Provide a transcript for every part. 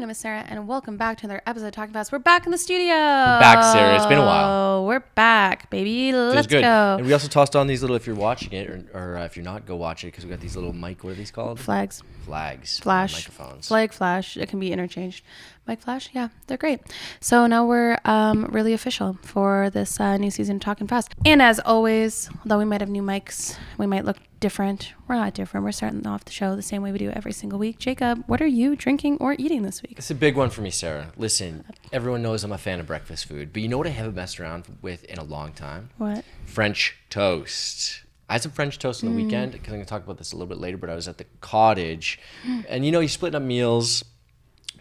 name is Sarah, and welcome back to another episode of Talking Fast. We're back in the studio. We're back, Sarah. It's been a while. We're back, baby. Let's good. go. And we also tossed on these little, if you're watching it, or if you're not, go watch it, because we got these little mic, what are these called? Flags. Flash. Microphones. Flag, flash. It can be interchanged. Mic, flash. Yeah, they're great. So now we're really official for this new season of Talking Fast. And as always, although we might have new mics, we might look different. We're not different. We're starting off the show the same way we do every single week. Jacob, what are you drinking or eating this week? It's a big one for me, Sarah. Listen, everyone knows I'm a fan of breakfast food, but you know what I haven't messed around with in a long time? What? French toast. I had some French toast on the weekend, because I'm going to talk about this a little bit later, but I was at the cottage, and you know, you're splitting up meals.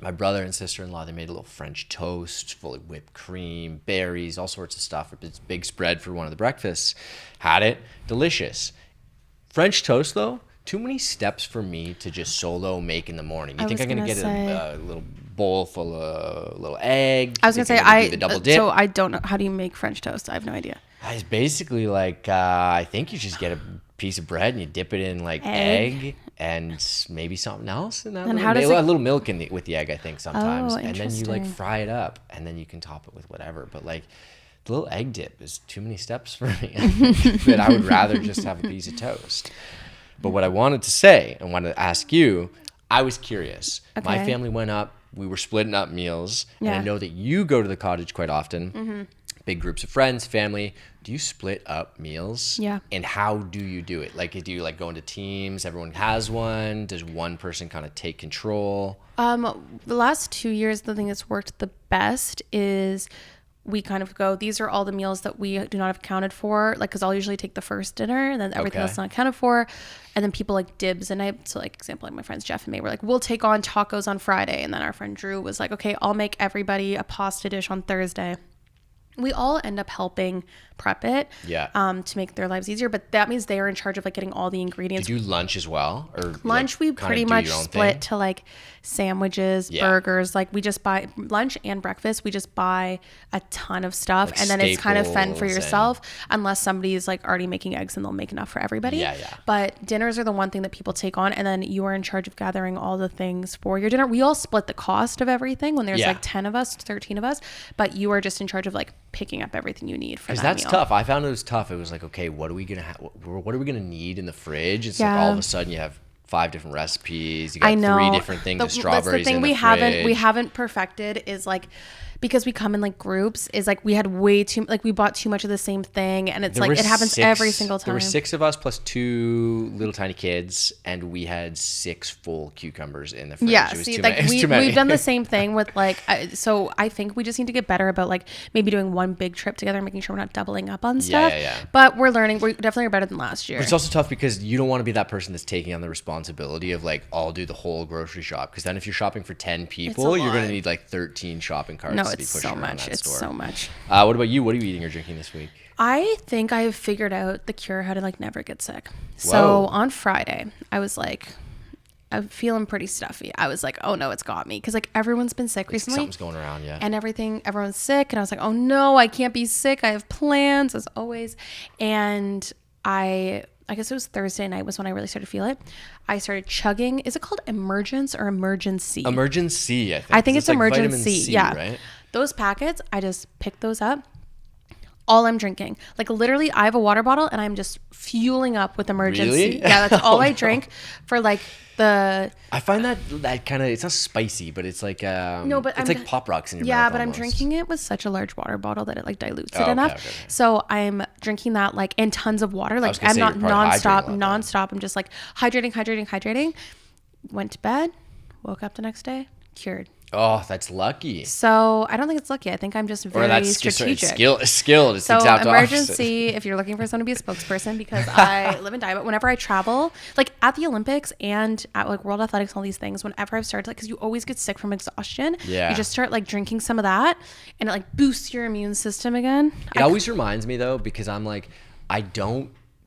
My brother and sister-in-law, they made a little French toast full of whipped cream, berries, all sorts of stuff. It's a big spread for one of the breakfasts. Had it. Delicious. French toast, though, too many steps for me to just solo make in the morning. You think I'm going to get a little bowl full of a little egg? I was going to say, the double dip? So I don't know. How do you make French toast? I have no idea. It's basically like, I think you just get a piece of bread and you dip it in like egg and maybe something else. And how does a little milk with the egg, I think, sometimes. Oh, and then you like interesting. fry it up and then you can top it with whatever. But like the little egg dip is too many steps for me. That I would rather just have a piece of toast. But what I wanted to say and wanted to ask you, I was curious. Okay. My family went up. We were splitting up meals. And Yeah. I know that you go to the cottage quite often. Big groups of friends, family. Do you split up meals? Yeah. And how do you do it? Like, do you like go into teams? Everyone has one? Does one person kind of take control? The last 2 years, the thing that's worked the best is we kind of go, these are all the meals that we do not have accounted for. Like, because I'll usually take the first dinner and then everything else not accounted for. And then people like dibs. And so like, example, like my friends Jeff and May were like, we'll take on tacos on Friday. And then our friend Drew was like, okay, I'll make everybody a pasta dish on Thursday. We all end up helping prep it to make their lives easier. But that means they are in charge of like getting all the ingredients. Do you do lunch as well? Or Lunch, like, we kinda pretty do much your own split thing? to like sandwiches, burgers. Like we just buy lunch and breakfast. We just buy a ton of stuff. Like and then it's kind of fend for staples yourself unless somebody's like already making eggs and they'll make enough for everybody. Yeah. But dinners are the one thing that people take on. And then you are in charge of gathering all the things for your dinner. We all split the cost of everything when there's like 10 of us, 13 of us. But you are just in charge of like picking up everything you need for that Because that's meal. tough. I found it was tough. It was like, okay, what are we gonna what are we gonna need in the fridge? It's like all of a sudden you have 5 different recipes. You got I know. 3 different things of strawberries That's the thing in the we fridge. haven't perfected is like, because we come in like groups, is like we had we bought too much of the same thing, and it's There like were it happens every single time. There were 6 of us plus 2 little tiny kids, and we had 6 full cucumbers in the fridge. Yeah, It was see, too like many. It was too many. we've done the same thing with like, so I think we just need to get better about like maybe doing one big trip together, and making sure we're not doubling up on stuff. Yeah. But we're learning. We definitely are better than last year. But it's also tough because you don't want to be that person that's taking on the responsibility of like, I'll do the whole grocery shop. Because then if you're shopping for 10 people, you're going to need like 13 shopping carts No, to be it's pushing so around much. that It's store. so much. What about you? What are you eating or drinking this week? I think I've figured out the cure how to like never get sick. Whoa. So on Friday, I was like, I'm feeling pretty stuffy. I was like, oh no, it's got me. Cause like everyone's been sick recently. Something's going around, yeah. And everyone's sick. And I was like, oh no, I can't be sick. I have plans as always. And I guess it was Thursday night was when I really started to feel it. I started chugging. Is it called Emergence or Emergency? Emergency, I think. I think it's like Emergency. vitamin C, yeah. right? Those packets, I just picked those up. All I'm drinking. Like literally, I have a water bottle and I'm just fueling up with Emergency. Really? Yeah, that's all Oh, I no. drink for like the... I find that kind of, it's not spicy, but it's like, No, but it's I'm like Pop Rocks in your Yeah, mouth but I'm almost. drinking it with such a large water bottle that it like dilutes it okay, enough. okay. So I'm drinking that like in tons of water. Like was gonna I'm say not you're probably nonstop, hydrating a lot then. nonstop. I'm just like hydrating. Went to bed, woke up the next day, cured. Oh, that's lucky. So I don't think it's lucky. I think I'm just very Or that's strategic. just skilled. It's So the exact Emergency, if you're looking for someone to be a spokesperson, because I live and die, but whenever I travel, like at the Olympics and at like World Athletics and all these things, whenever I've started, like, because you always get sick from exhaustion, Yeah. you just start like drinking some of that and it like boosts your immune system again. It always reminds me though, because I'm like,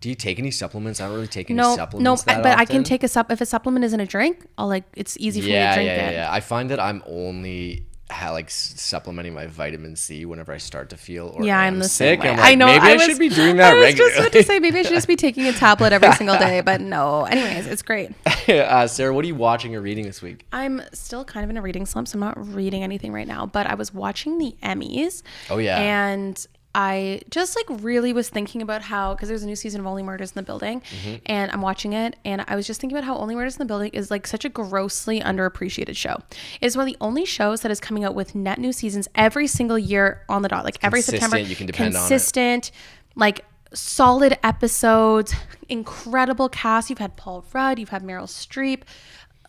do you take any supplements? I don't really take any supplements that but I can often. take if a supplement isn't a drink, I'll like, it's easy for me to drink it. Yeah. I find that I'm only like supplementing my vitamin C whenever I start to feel or I'm the sick. same way. I'm like, I know. maybe I should be doing that I was regularly. just about to say maybe I should just be taking a tablet every single day, but no. Anyways, it's great. Sarah, what are you watching or reading this week? I'm still kind of in a reading slump, so I'm not reading anything right now, but I was watching the Emmys. Oh, yeah. And I just like really was thinking about how, because there's a new season of Only Murders in the Building, and I'm watching it, and I was just thinking about how Only Murders in the Building is like such a grossly underappreciated show. It's one of the only shows that is coming out with net new seasons every single year on the dot, like every September. You can depend on it. Consistent, like solid episodes, incredible cast. You've had Paul Rudd, you've had Meryl Streep,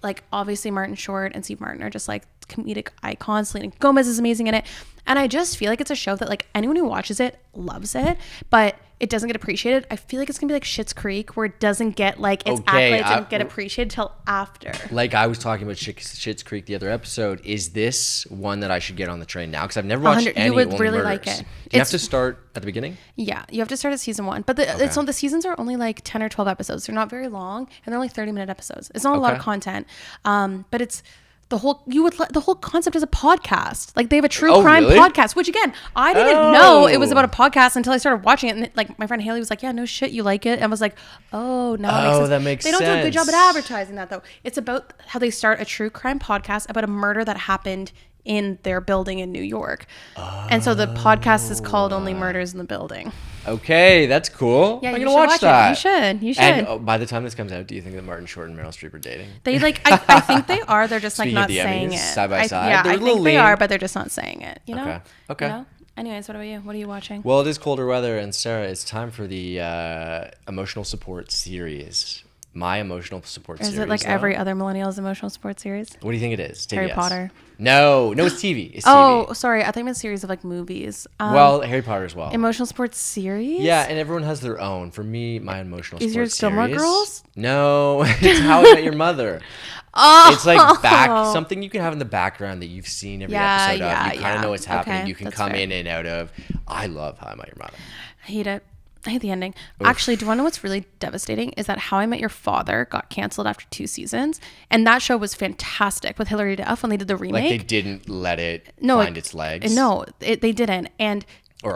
like obviously Martin Short and Steve Martin are just like comedic icons. Selena Gomez is amazing in it. And I just feel like it's a show that like anyone who watches it loves it, but it doesn't get appreciated. I feel like it's gonna be like Schitt's Creek, where it doesn't get like its accolades and get appreciated till after. Like I was talking about Schitt's Creek the other episode. Is this one that I should get on the train now? Because I've never watched any. You would Only really Murders. like it. Do you have to start at the beginning? Yeah, you have to start at season 1, but the seasons are only like 10 or 12 episodes. They're not very long, and they're only 30-minute episodes. It's not a lot of content, but it's the whole concept is a podcast. Like they have a true crime podcast, which again, I didn't know it was about a podcast until I started watching it. And like my friend Haley was like, "Yeah, no shit, you like it?" And I was like, "Oh no, that makes sense." They don't do a good job at advertising that though. It's about how they start a true crime podcast about a murder that happened in their building in New York. And so the podcast is called Only Murders in the Building. Okay, that's cool. Yeah, I'm you gonna should watch that. You should. And by the time this comes out, do you think that Martin Short and Meryl Streep are dating? They like, I think they are. They're just like not saying Emmys, it. side by side. Yeah, They're I a little think they lean. are, but they're just not saying it. You know? Okay. You know? Anyways, what about you? What are you watching? Well, it is colder weather, and Sarah, it's time for the emotional support series. My emotional support series. Is it like every other millennial's emotional support series? What do you think it is? Harry Potter. No, it's TV. It's Oh, TV. sorry. I think it's a series of like movies. Well, Harry Potter as well. Emotional support series? Yeah, and everyone has their own. For me, my emotional support series. Is yours Gilmore Girls? No, it's How I Met Your Mother. Oh. It's like something you can have in the background that you've seen every episode of. You kind of know what's happening. You can come in and out of. I love How I Met Your Mother. I hate it. I hate the ending. Oof. Actually, do you want to know what's really devastating? Is that How I Met Your Father got canceled after 2 seasons. And that show was fantastic with Hilary Duff when they did the remake. Like they didn't let it find its legs? No, they didn't. And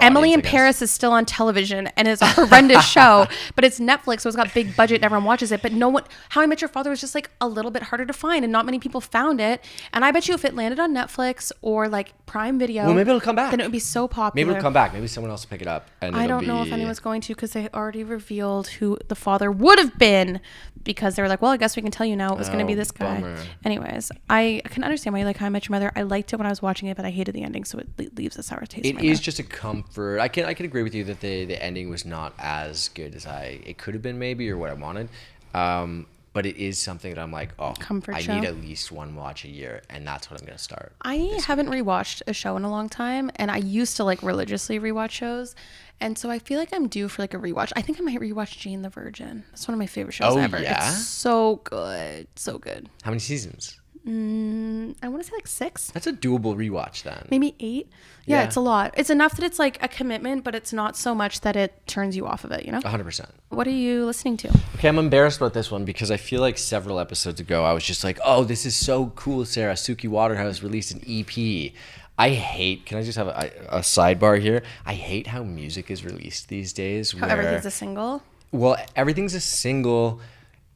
Emily in Paris is still on television and it's a horrendous show, but it's Netflix, so it's got big budget and everyone watches it. But no one, How I Met Your Father was just like a little bit harder to find and not many people found it. And I bet you if it landed on Netflix or like Prime Video, well, maybe it'll come back. Then it would be so popular. Maybe it'll come back. Maybe someone else will pick it up. And I don't know if anyone's going to because they already revealed who the father would have been because they were like, well, I guess we can tell you now it was going to be this guy. Bummer. Anyways, I can understand why you like How I Met Your Mother. I liked it when I was watching it, but I hated the ending, so it leaves a sour taste in my mouth. It is just a comfort. I can agree with you that the ending was not as good as it could have been maybe or what I wanted. But it is something that I'm like, comfort I show. need at least one watch a year, and that's what I'm going to start. I haven't rewatched a show in a long time, and I used to like religiously rewatch shows. And so I feel like I'm due for like a rewatch. I think I might rewatch Jane the Virgin. That's one of my favorite shows ever. Yeah? It's so good. So good. How many seasons? I want to say like 6. That's a doable rewatch then. Maybe 8. Yeah, it's a lot. It's enough that it's like a commitment, but it's not so much that it turns you off of it, you know? 100%. What are you listening to? Okay, I'm embarrassed about this one because I feel like several episodes ago I was just like, oh, this is so cool, Sarah. Suki Waterhouse released an EP. Can I just have a sidebar here? I hate how music is released these days. How everything's a single? Well, everything's a single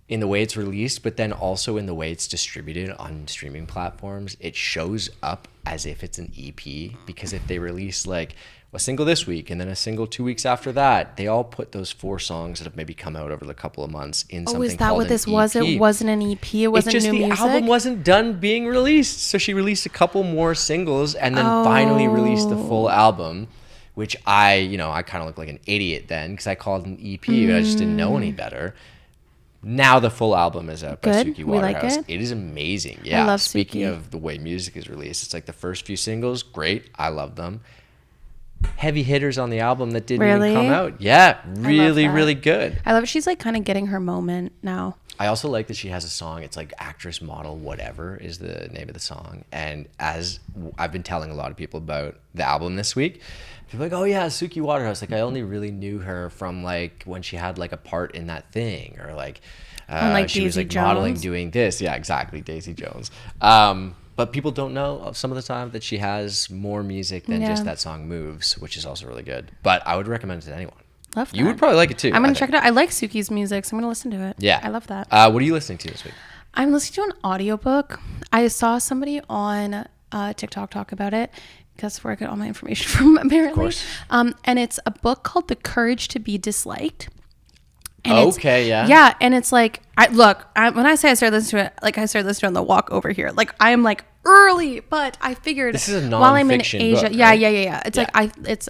in the way it's released, but then also in the way it's distributed on streaming platforms. It shows up as if it's an EP because if they release like a single this week and then a single 2 weeks after that, they all put those 4 songs that have maybe come out over the couple of months in something called an EP. Oh, is that what this was? It wasn't an EP. It wasn't new music. The album wasn't done being released, so she released a couple more singles and then finally released the full album, which I kind of looked like an idiot then because I called it an EP, but I just didn't know any better. Now the full album is out by Suki Waterhouse. Like it is amazing. Yeah. I love Speaking Suki. of the way music is released, it's like the first few singles, great. I love them. Heavy hitters on the album that didn't even come out. Yeah, really good. I love it. She's like kind of getting her moment now. I also like that she has a song. It's like Actress Model Whatever is the name of the song. And as I've been telling a lot of people about the album this week, people are like, oh yeah, Suki Waterhouse. Like I only really knew her from like when she had like a part in that thing or like, she was like modeling doing this. Yeah, exactly. Daisy Jones. But people don't know some of the time that she has more music than Yeah. just that song Moves, which is also really good. But I would recommend it to anyone. Love that. You would probably like it too. I'm going to check it out. I like Suki's music, so I'm going to listen to it. Yeah. I love that. What are you listening to this week? I'm listening to an audiobook. I saw somebody on TikTok talk about it. That's where I get all my information from, apparently. Of course. And it's a book called The Courage to Be Disliked. And Okay, yeah. Yeah, and it's like, when I say I started listening to it, like I started listening on the walk over here. Like I am like early, but I figured This is a while I'm in nonfiction Asia, book, yeah. right? It's Yeah. like it's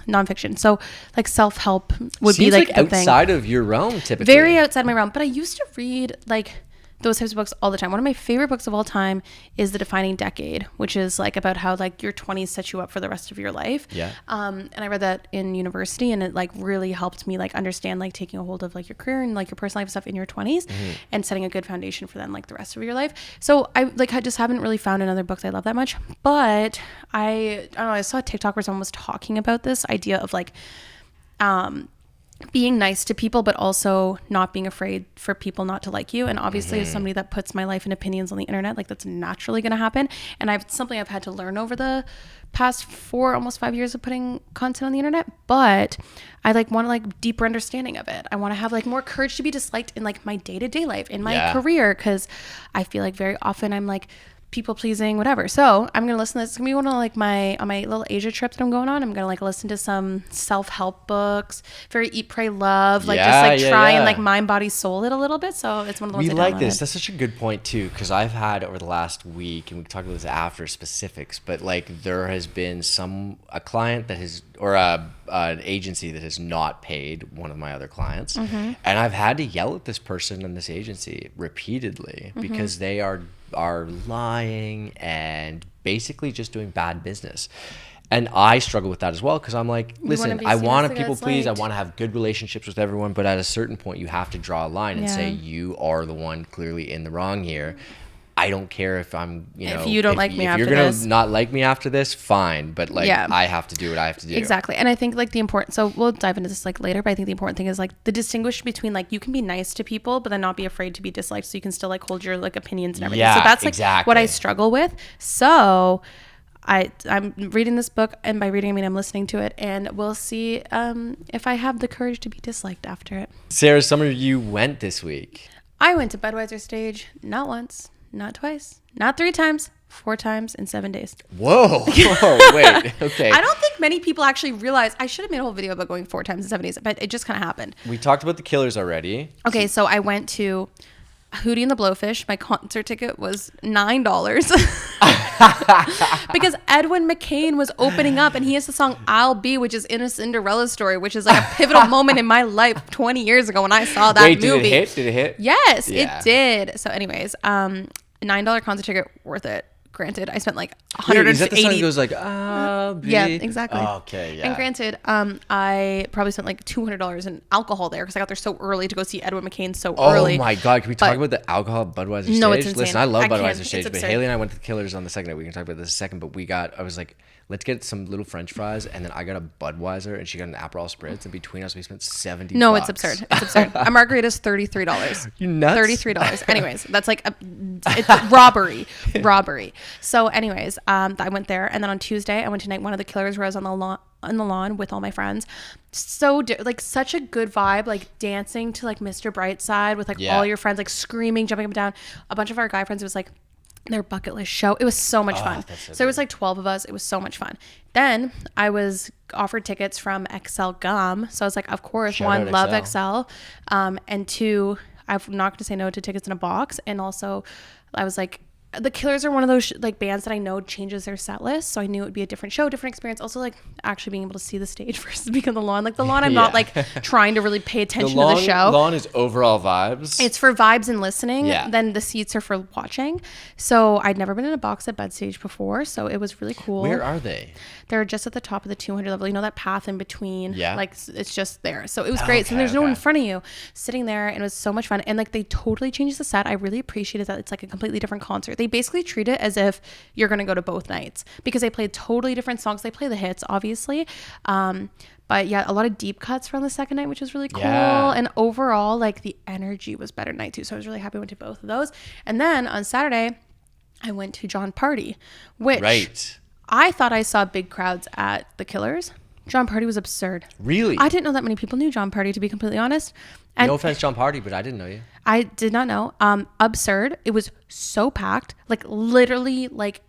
nonfiction. So like self-help would Seems be like the thing. outside of your realm, typically. Very outside my realm. But I used to read like those types of books all the time. One of my favorite books of all time is The Defining Decade, which is like about how like your 20s set you up for the rest of your life. Yeah. And I read that in university, and it like really helped me like understand like taking a hold of like your career and like your personal life stuff in your 20s and setting a good foundation for then like the rest of your life. So I just haven't really found another book that I love that much. But I don't know, I saw a TikTok where someone was talking about this idea of like being nice to people, but also not being afraid for people not to like you. And obviously as somebody that puts my life and opinions on the internet, like that's naturally going to happen. And something I've had to learn over the past almost 5 years of putting content on the internet, but I like want to like deeper understanding of it. I want to have like more courage to be disliked in like my day-to-day life, in my career. 'Cause I feel like very often I'm like people pleasing, whatever. So I'm gonna listen to this. It's gonna be one of like on my little Asia trip that I'm going on. I'm gonna like listen to some self-help books, very Eat, Pray, Love, like just like try and like mind, body, soul it a little bit. So it's one of the ones We I like downloaded. this. That's such a good point too, because I've had over the last week, and we can talk about this after specifics, but like there has been a client that has, or an agency that has not paid one of my other clients, and I've had to yell at this person in this agency repeatedly because they are lying and basically just doing bad business. And I struggle with that as well, because I'm like, listen, I want to people please, I want to have good relationships with everyone, but at a certain point you have to draw a line and say, you are the one clearly in the wrong here. I don't care if I'm, if you don't like me after this. If you're going this. to not like me after this, fine. But like, I have to do what I have to do. Exactly. And I think like so we'll dive into this like later, but I think the important thing is like the distinguish between like you can be nice to people, but then not be afraid to be disliked, so you can still like hold your like opinions and everything. Yeah, so that's like what I struggle with. So I'm reading this book, and by reading I mean I'm listening to it, and we'll see if I have the courage to be disliked after it. Sarah, some of you went this week. I went to Budweiser stage not once, not twice, not 3 times, 4 times in 7 days. Whoa. Wait. Okay. I don't think many people actually realize. I should have made a whole video about going 4 times in 7 days, but it just kind of happened. We talked about the Killers already. Okay, so I went to Hootie and the Blowfish. My concert ticket was $9 because Edwin McCain was opening up, and he has the song "I'll Be," which is in a Cinderella story, which is like a pivotal moment in my life 20 years ago when I saw that movie. Did it hit? Yes, it did. So, anyways, $9 concert ticket, worth it. Granted, I spent like 180. Is that the song that goes like, I'll be? Yeah, exactly. Oh, okay, yeah. And granted, I probably spent like $200 in alcohol there because I got there so early to go see Edwin McCain so early. Oh my God, can we talk about the alcohol at Budweiser stage? No, it's insane. Listen, I love I can't. Budweiser It's stage, but absurd. Haley and I went to the Killers on the second night. We can talk about this in a second, but I was like, let's get some little French fries, and then I got a Budweiser, and she got an Aperol Spritz, and between us, we spent $70. No, it's absurd. It's absurd. A margarita is $33. You nuts? $33. Anyways, that's like it's robbery. So, anyways, I went there, and then on Tuesday, I went to night one of the Killers, where I was on the lawn with all my friends. So like such a good vibe, like dancing to like Mr. Brightside with like all your friends, like screaming, jumping up and down. A bunch of our guy friends, it was like their bucket list show. It was so much fun. So it was like 12 of us. It was so much fun. Then I was offered tickets from XL Gum. So I was like, of course, Shout one, out love XL. And 2, I'm not going to say no to tickets in a box. And also I was like, the Killers are one of those like bands that I know changes their set list, so I knew it would be a different show, different experience. Also, like actually being able to see the stage versus being on the lawn. Like the lawn, I'm not like trying to really pay attention to the show. The lawn is overall vibes. It's for vibes and listening. Yeah. Then the seats are for watching. So I'd never been in a box at Bud Stage before, so it was really cool. Where are they? They're just at the top of the 200 level. You know that path in between? Yeah. Like it's just there. So it was great. So there's no one in front of you sitting there, and it was so much fun. And like they totally changed the set. I really appreciated that it's like a completely different concert. They basically treat it as if you're going to go to both nights because they played totally different songs. They play the hits, obviously. But yeah, a lot of deep cuts from the second night, which was really cool. Yeah. And overall, like the energy was better night too. So I was really happy I went to both of those. And then on Saturday, I went to John Party, which Right. I thought I saw big crowds at the Killers. John Party was absurd. Really? I didn't know that many people knew John Party, to be completely honest. And No offense, John Party, but I didn't know you. I did not know. Absurd. It was so packed, like literally like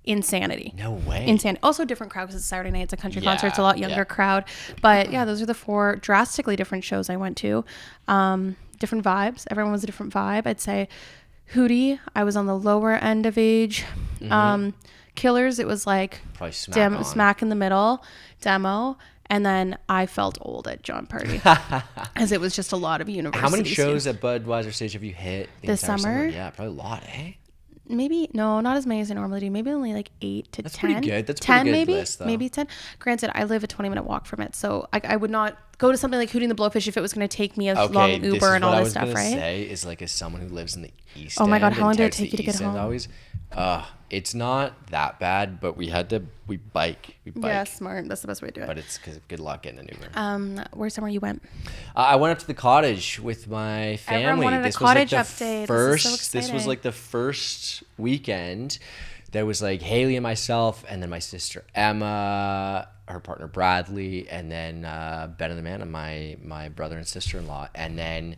insanity. No way. Insane. Also different crowd because it's Saturday night. It's a country Yeah, concert. It's a lot younger yeah. crowd. But yeah, those are the 4 drastically different shows I went to. Different vibes. Everyone was a different vibe. I'd say Hootie, I was on the lower end of age. Killers, it was like Probably smack on. smack in the middle, demo. And then I felt old at John Party as it was just a lot of university How many shows students. at Budweiser Stage have you hit This entire summer? Yeah, probably a lot, eh? Maybe no, not as many as I normally do. Maybe only like 8 to That's 10. pretty good. That's a 10 pretty good maybe, list, though. maybe 10. Granted, I live a 20-minute walk from it, so I would not go to something like Hootie and the Blowfish if it was going to take me a long this Uber is and all what I this was stuff, gonna right? Say is like as someone who lives in the East. Oh my God, End how and long did it touts take the you to get East End home? Always, it's not that bad, but we bike. Yeah, smart. That's the best way to do it. But it's because good luck getting an Uber. Where's somewhere you went? I went up to the cottage with my family. Everyone wanted a this cottage was like update. the This is so first. This was exciting. like the first weekend. There was like Haley and myself, and then my sister Emma, her partner Bradley, and then Ben and Amanda, my brother and sister-in-law, and then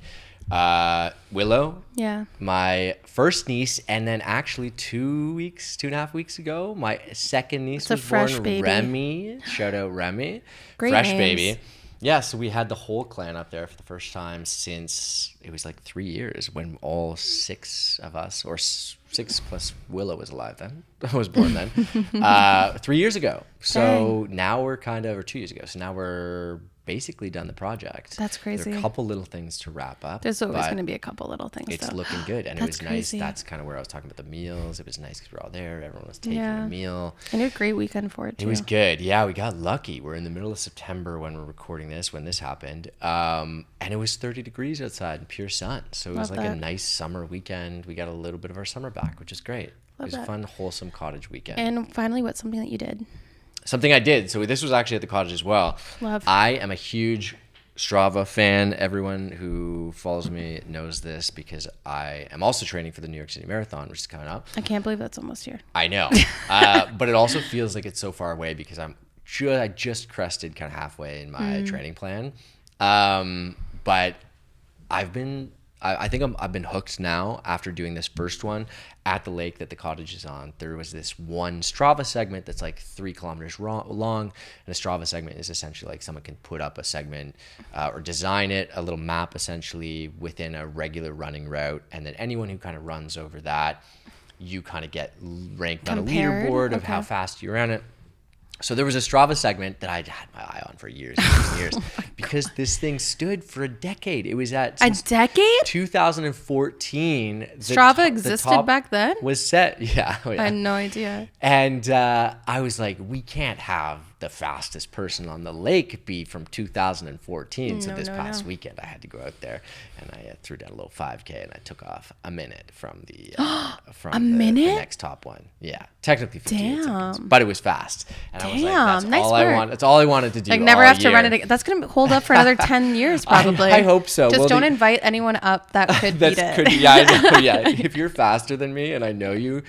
Willow, Yeah. my first niece, and then actually 2.5 weeks ago, my second niece It's a was fresh born. baby. Remy, shout out Remy, Great fresh names. baby. Yeah, so we had the whole clan up there for the first time since it was like 3 years when all 6 of us, or 6 plus Willow was alive then. I was born then. 3 years ago. So now we're or 2 years ago. So now we're basically done the project. That's crazy. There are a couple little things to wrap up. There's always but going to be a couple little things. it's though. looking good, and it That's was crazy. nice. That's kind of where I was talking about the meals. It was nice because we're all there. Everyone was taking Yeah. a meal. And a great weekend for it too. It was good. Yeah, we got lucky. We're in the middle of September when we're recording this, when this happened. And it was 30 degrees outside and pure sun. So it was Love like a that. nice summer weekend. We got a little bit of our summer back, which is great. Love it was a that. fun, wholesome cottage weekend. And finally, what's something that you did? Something I did. So this was actually at the cottage as well. Love. I am a huge Strava fan. Everyone who follows me knows this because I am also training for the New York City Marathon, which is coming up. I can't believe that's almost here. I know. But it also feels like it's so far away because I just crested kind of halfway in my training plan. But I've been I've been hooked now after doing this first one at the lake that the cottage is on. There was this one Strava segment that's like 3 kilometers long, and a Strava segment is essentially like someone can put up a segment or design it, a little map essentially within a regular running route, and then anyone who kind of runs over that, you kind of get ranked Compared? on a leaderboard of how Okay. fast you ran it. So there was a Strava segment that I'd had my eye on for years and years because this thing stood for a decade. It was at A since decade? 2014. Strava existed back then? Was set. Yeah. Oh, yeah. I had no idea. And I was like, we can't have the fastest person on the lake be from 2014. So No, this no, past no. weekend, I had to go out there and I threw down a little 5K and I took off a minute from the the minute? next top one. Yeah, technically 58 seconds, Damn. but it was fast. And I was like, that's Damn, nice all I work. want. That's all I wanted to do. Like never all have to run year. it again. That's gonna hold up for another 10 years probably. I hope so. Just Well, don't the- invite anyone up that could beat it. Yeah, I know. Yeah, if you're faster than me and I know you,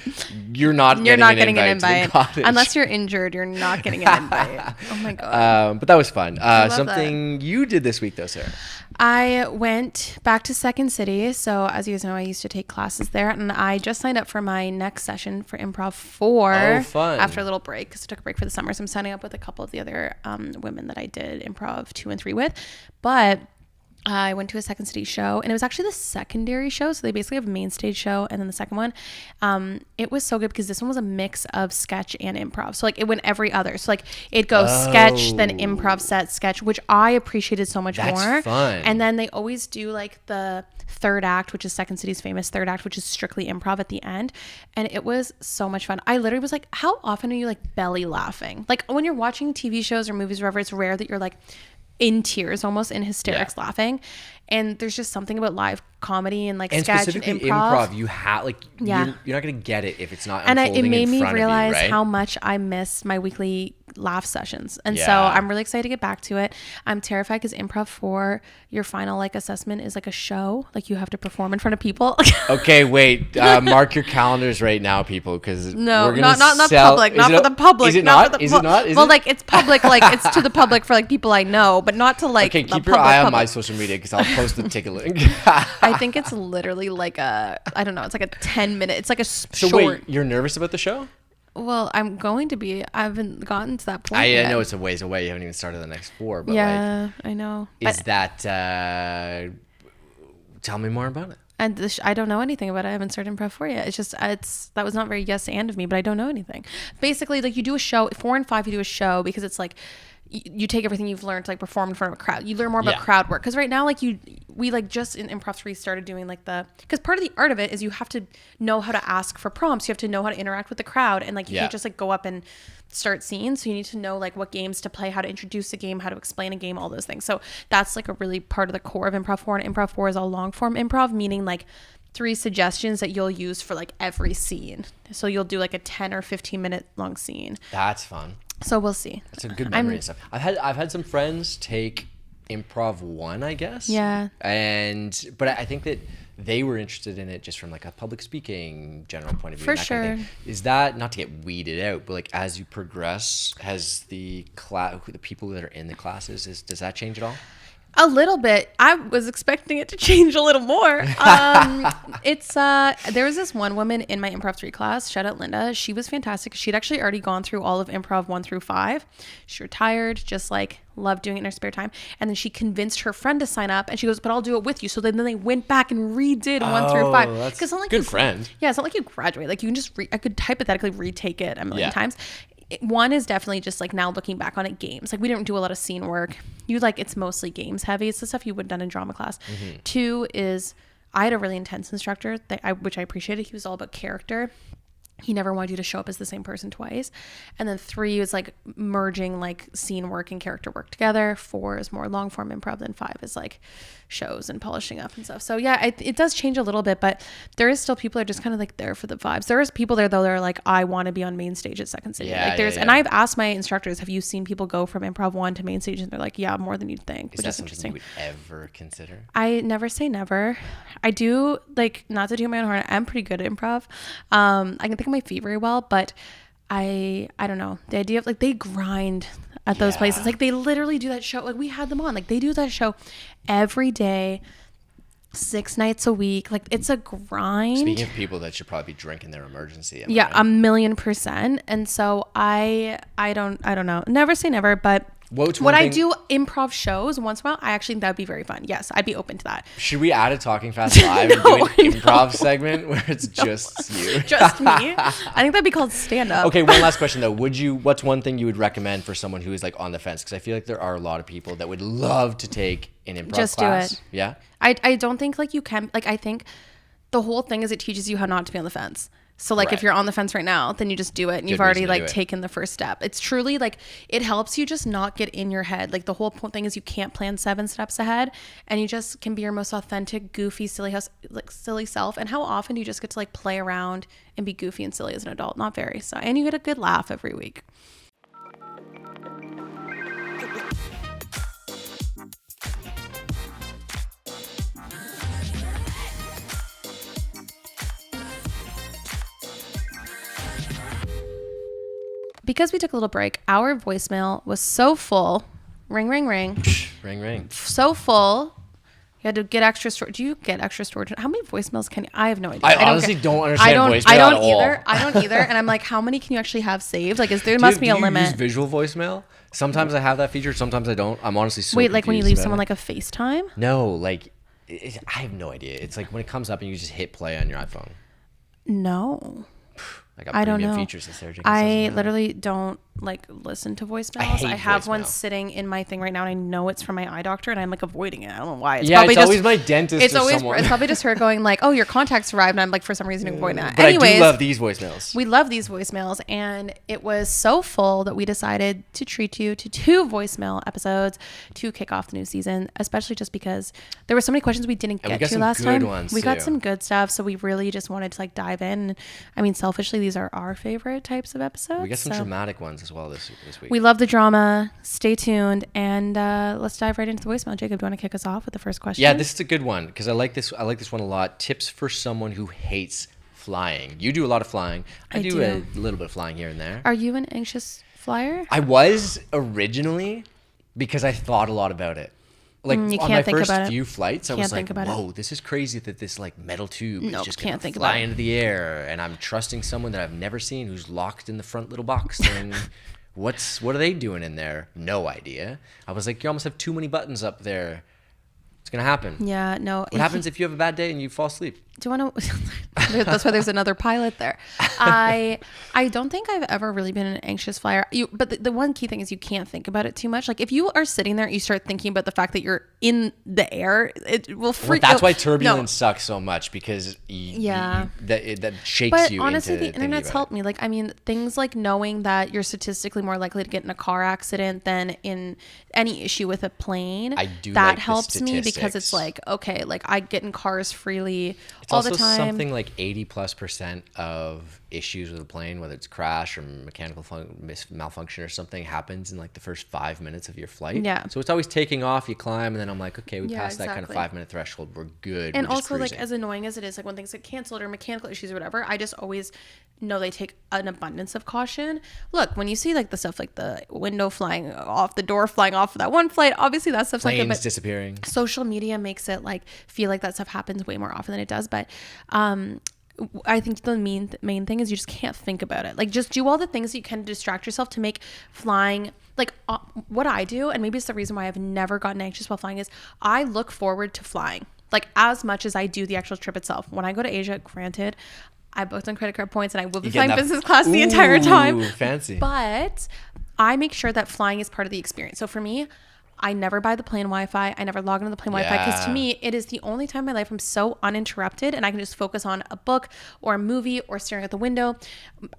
you're not You're not getting getting an invite to the invite cottage. unless you're injured. You're not getting an invite. Oh my god. But that was fun. love Something you did this week though, Sarah. I went back to Second City. So as you guys know, I used to take classes there, and I just signed up for my next session for Improv 4 Oh, fun. after a little break because I took a break for the summer. So I'm signing up with a couple of the other women that I did Improv 2 and 3 with, but I went to a Second City show, and it was actually the secondary show. So they basically have a main stage show and then the second one. It was so good because this one was a mix of sketch and improv. So like it went every other. So like it'd go sketch, then improv set, sketch, which I appreciated so much That's more. fun. And then they always do like the third act, which is Second City's famous third act, which is strictly improv at the end. And it was so much fun. I literally was like, how often are you like belly laughing? Like when you're watching TV shows or movies or whatever, it's rare that you're like in tears, almost in hysterics, laughing. And there's just something about live comedy and like And sketch specifically and improv. you have like Yeah. you're not gonna get it if it's not And unfolding it made in me front realize of you, right? how much I missed my weekly laugh sessions. And so I'm really excited to get back to it. I'm terrified because Improv 4, your final like assessment is like a show. Like you have to perform in front of people. Okay, wait. Mark your calendars right now, people, because no, not public, not for the public. Is it not? Is it not? Well, like it's public, like it's to the public for like people I know, but not to like. Okay, keep your eye on my social media because I'll post the ticket link. I think it's literally like I don't know. It's like a 10-minute. It's like a short. So wait, you're nervous about the show? Well, I'm going to be. I haven't gotten to that point. I know it's a ways away. You haven't even started the next 4. But yeah, I know. Is that? Tell me more about it. And I don't know anything about it. I haven't started Improv 4 yet. It's just that was not very yes and of me, but I don't know anything. Basically, like you do a show 4 and 5. You do a show because it's like you take everything you've learned to like perform in front of a crowd. You learn more about crowd work because right now like we like just in Improv 3 started doing like because part of the art of it is you have to know how to ask for prompts. You have to know how to interact with the crowd, and like you can't just like go up and start scenes. So you need to know like what games to play, how to introduce a game, how to explain a game, all those things. So that's like a really part of the core of Improv 4. And Improv 4 is a long form improv, meaning like 3 suggestions that you'll use for like every scene. So you'll do like a 10 or 15 minute long scene. That's fun. So we'll see. It's a good memory and stuff. I've had some friends take Improv 1, I guess. Yeah. But I think that they were interested in it just from like a public speaking general point of view. For sure. Kind of is that, not to get weeded out, but like as you progress, has the people that are in the classes, does that change at all? A little bit. I was expecting it to change a little more. There was this one woman in my Improv 3 class, shout out Linda. She was fantastic. She'd actually already gone through all of Improv 1 through 5. She retired, just like loved doing it in her spare time. And then she convinced her friend to sign up, and she goes, but I'll do it with you. So then they went back and redid 1 through 5. That's it's not like good friend. Yeah, it's not like you graduate. Like you can just I could hypothetically retake it a million times. 1 is definitely just like now looking back on it, games. Like we didn't do a lot of scene work. It's mostly games heavy. It's the stuff you would have done in drama class. 2 is I had a really intense instructor which I appreciated. He was all about character. He never wanted you to show up as the same person twice. And then 3 is like merging like scene work and character work together. 4 is more long form improv. Then 5 is like shows and polishing up and stuff. So yeah, it does change a little bit, but there is still people that are just kind of like there for the vibes. There is people there though that are like, I want to be on main stage at Second City. And I've asked my instructors, have you seen people go from Improv 1 to main stage? And they're like, yeah, more than you'd think, which is interesting. You would ever consider? I never say never. I do, like, not to do my own horn, I'm pretty good at improv. I can think of my feet very well, but I don't know. The idea of like they grind at those places. Like they literally do that show. Like we had them on. Like they do that show every day, 6 nights a week. Like it's a grind. Speaking of people that should probably be drinking their emergency. Yeah, right? 1,000,000%. And so I don't know. Never say never, but when I do improv shows once in a while, I actually think that would be very fun. Yes, I'd be open to that. Should we add a Talking Fast Live and do an improv segment where it's just you? Just me? I think that'd be called stand-up. Okay, one last question though. What's one thing you would recommend for someone who is like on the fence? Because I feel like there are a lot of people that would love to take an improv class. Do it. Yeah? I don't think like you can, like I think the whole thing is it teaches you how not to be on the fence. So like if you're on the fence right now, then you just do it and you've already like taken the first step. It's truly like it helps you just not get in your head. Like the whole thing is you can't plan 7 steps ahead, and you just can be your most authentic, goofy, silly self. And how often do you just get to like play around and be goofy and silly as an adult? Not very. So, and you get a good laugh every week. Because we took a little break, our voicemail was so full. Ring, ring, ring. Ring, ring. So full. You had to get extra storage. Do you get extra storage? How many voicemails can you? I have no idea. I honestly don't understand voicemail at all. I don't either. And I'm like, how many can you actually have saved? Like, there must be a limit. Do you use visual voicemail? Sometimes I have that feature. Sometimes I don't. I'm honestly so Wait, like when you leave someone like a FaceTime? No, like, I have no idea. It's like when it comes up and you just hit play on your iPhone. No. I don't know. Features I literally don't like listen to voicemails. I have one sitting in my thing right now, and I know it's from my eye doctor, and I'm like avoiding it. I don't know why. It's always my dentist. It's probably just her going like, "Oh, your contacts arrived," and I'm like, for some reason, avoiding that. But anyways, I do love these voicemails. We love these voicemails, and it was so full that we decided to treat you to 2 voicemail episodes to kick off the new season. Especially just because there were so many questions we didn't get to last time. We got some good stuff, so we really just wanted to like dive in. I mean, selfishly, these are our favorite types of episodes. We got some dramatic ones as as well this week. We love the drama. Stay tuned, and let's dive right into the voicemail. Jacob, do you want to kick us off with the first question? Yeah, this is a good one because I like this one a lot. Tips for someone who hates flying. You do a lot of flying. I do a little bit of flying here and there. Are you an anxious flyer? I was originally because I thought a lot about it. Like on my first few flights, I was like, whoa, this is crazy that this like metal tube is just going to fly into the air. And I'm trusting someone that I've never seen who's locked in the front little box and what are they doing in there? No idea. I was like, you almost have too many buttons up there. It's going to happen. Yeah, no. What happens if you have a bad day and you fall asleep? Do you want to? That's why there's another pilot there. I don't think I've ever really been an anxious flyer. But the one key thing is you can't think about it too much. Like if you are sitting there, you start thinking about the fact that you're in the air. It will freak. Well, that's why turbulence sucks so much because that shakes you. But honestly, the internet's helped me. Like I mean, things like knowing that you're statistically more likely to get in a car accident than in any issue with a plane. That helps me because it's like okay, like I get in cars freely. All the time. Something like 80+% of issues with a plane, whether it's crash or mechanical malfunction or something, happens in like the first 5 minutes of your flight. Yeah. So it's always taking off, you climb, and then I'm like, okay, we passed that kind of 5 minute threshold. We're good. And also, like as annoying as it is, like when things get canceled or mechanical issues or whatever, I just always know they take an abundance of caution. Look, when you see like the stuff like the window flying off, the door flying off of that one flight, obviously that stuff's planes like but disappearing. Social media makes it like feel like that stuff happens way more often than it does, but I think the main thing is you just can't think about it. Like just do all the things that you can to distract yourself to make flying like what I do. And maybe it's the reason why I've never gotten anxious while flying is I look forward to flying like as much as I do the actual trip itself. When I go to Asia, granted, I booked on credit card points and I will be flying business class the entire time. Fancy. But I make sure that flying is part of the experience. So for me, I never buy the plane Wi-Fi. I never log into the plane Wi-Fi because to me, it is the only time in my life I'm so uninterrupted and I can just focus on a book or a movie or staring at the window.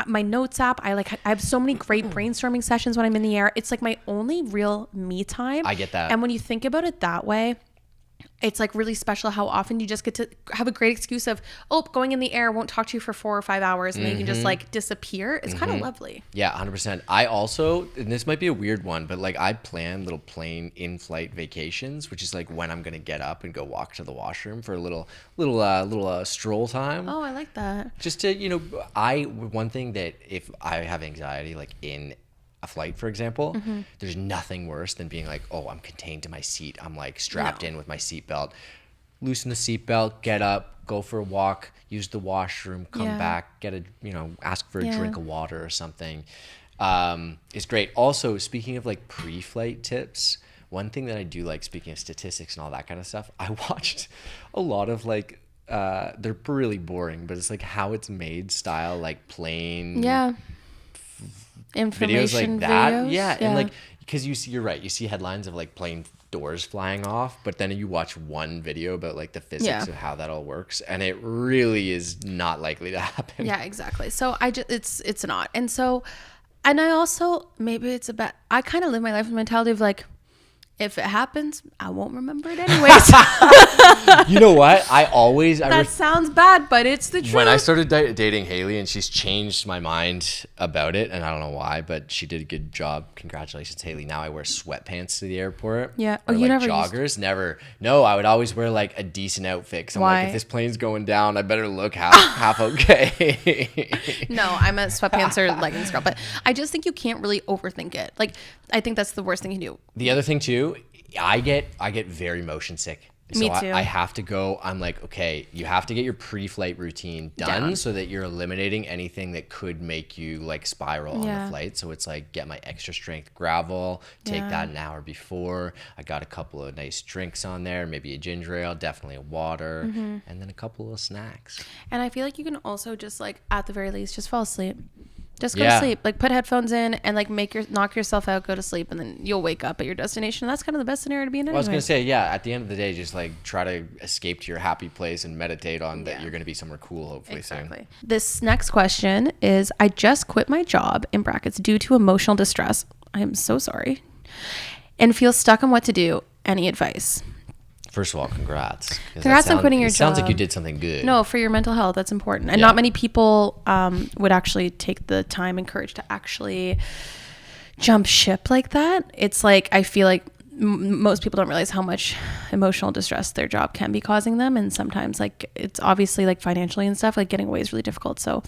My notes app, I have so many great brainstorming sessions when I'm in the air. It's like my only real me time. I get that. And when you think about it that way, it's like really special how often you just get to have a great excuse of, going in the air, won't talk to you for 4 or 5 hours and then you can just like disappear. It's kind of lovely. Yeah, 100%. I also, and this might be a weird one, but like I plan little plane in-flight vacations, which is like when I'm going to get up and go walk to the washroom for a little stroll time. Oh, I like that. Just to, one thing that if I have anxiety, like in a flight, for example, there's nothing worse than being like, I'm contained to my seat. I'm like strapped in with my seatbelt. Loosen the seatbelt, get up, go for a walk, use the washroom, come back, get ask for a drink of water or something. It's great. Also, speaking of like pre-flight tips, one thing that I do like, speaking of statistics and all that kind of stuff, I watched a lot of like, they're really boring, but it's like How It's Made style, like plane. Yeah. Information videos like that. Videos? Yeah. And like, because you're right, you see headlines of like plane doors flying off, but then you watch one video about like the physics of how that all works, and it really is not likely to happen. Yeah, exactly. So it's not. And so, and I also, maybe it's about, I kind of live my life with the mentality of like, if it happens, I won't remember it anyways. You know what? That sounds bad, but it's the truth. When I started dating Haley, and she's changed my mind about it, and I don't know why, but she did a good job. Congratulations, Haley. Now I wear sweatpants to the airport. Yeah. Or you never joggers? Never. No, I would always wear like a decent outfit. Because I'm like, if this plane's going down, I better look half okay. No, I'm a sweatpants or leggings girl, but I just think you can't really overthink it. Like, I think that's the worst thing you can do. The other thing too, I get very motion sick. So Me too. I have to go. I'm like, okay, you have to get your pre-flight routine done so that you're eliminating anything that could make you like spiral on the flight. So it's like, get my extra strength gravel, take that an hour before. I got a couple of nice drinks on there, maybe a ginger ale, definitely a water, and then a couple of snacks. And I feel like you can also just like, at the very least, just fall asleep. Just go to sleep. Like put headphones in and like knock yourself out, go to sleep, and then you'll wake up at your destination. That's kind of the best scenario to be in anyway. I was going to say, at the end of the day, just like try to escape to your happy place and meditate on that you're going to be somewhere cool hopefully soon. This next question is, I just quit my job, in brackets, due to emotional distress. I am so sorry. And feel stuck on what to do. Any advice? First of all, congrats. Congrats on quitting your job. It sounds like you did something good. No, for your mental health, that's important. And not many people would actually take the time and courage to actually jump ship like that, it's like, I feel like most people don't realize how much emotional distress their job can be causing them. And sometimes like, it's obviously like financially and stuff, like getting away is really difficult. So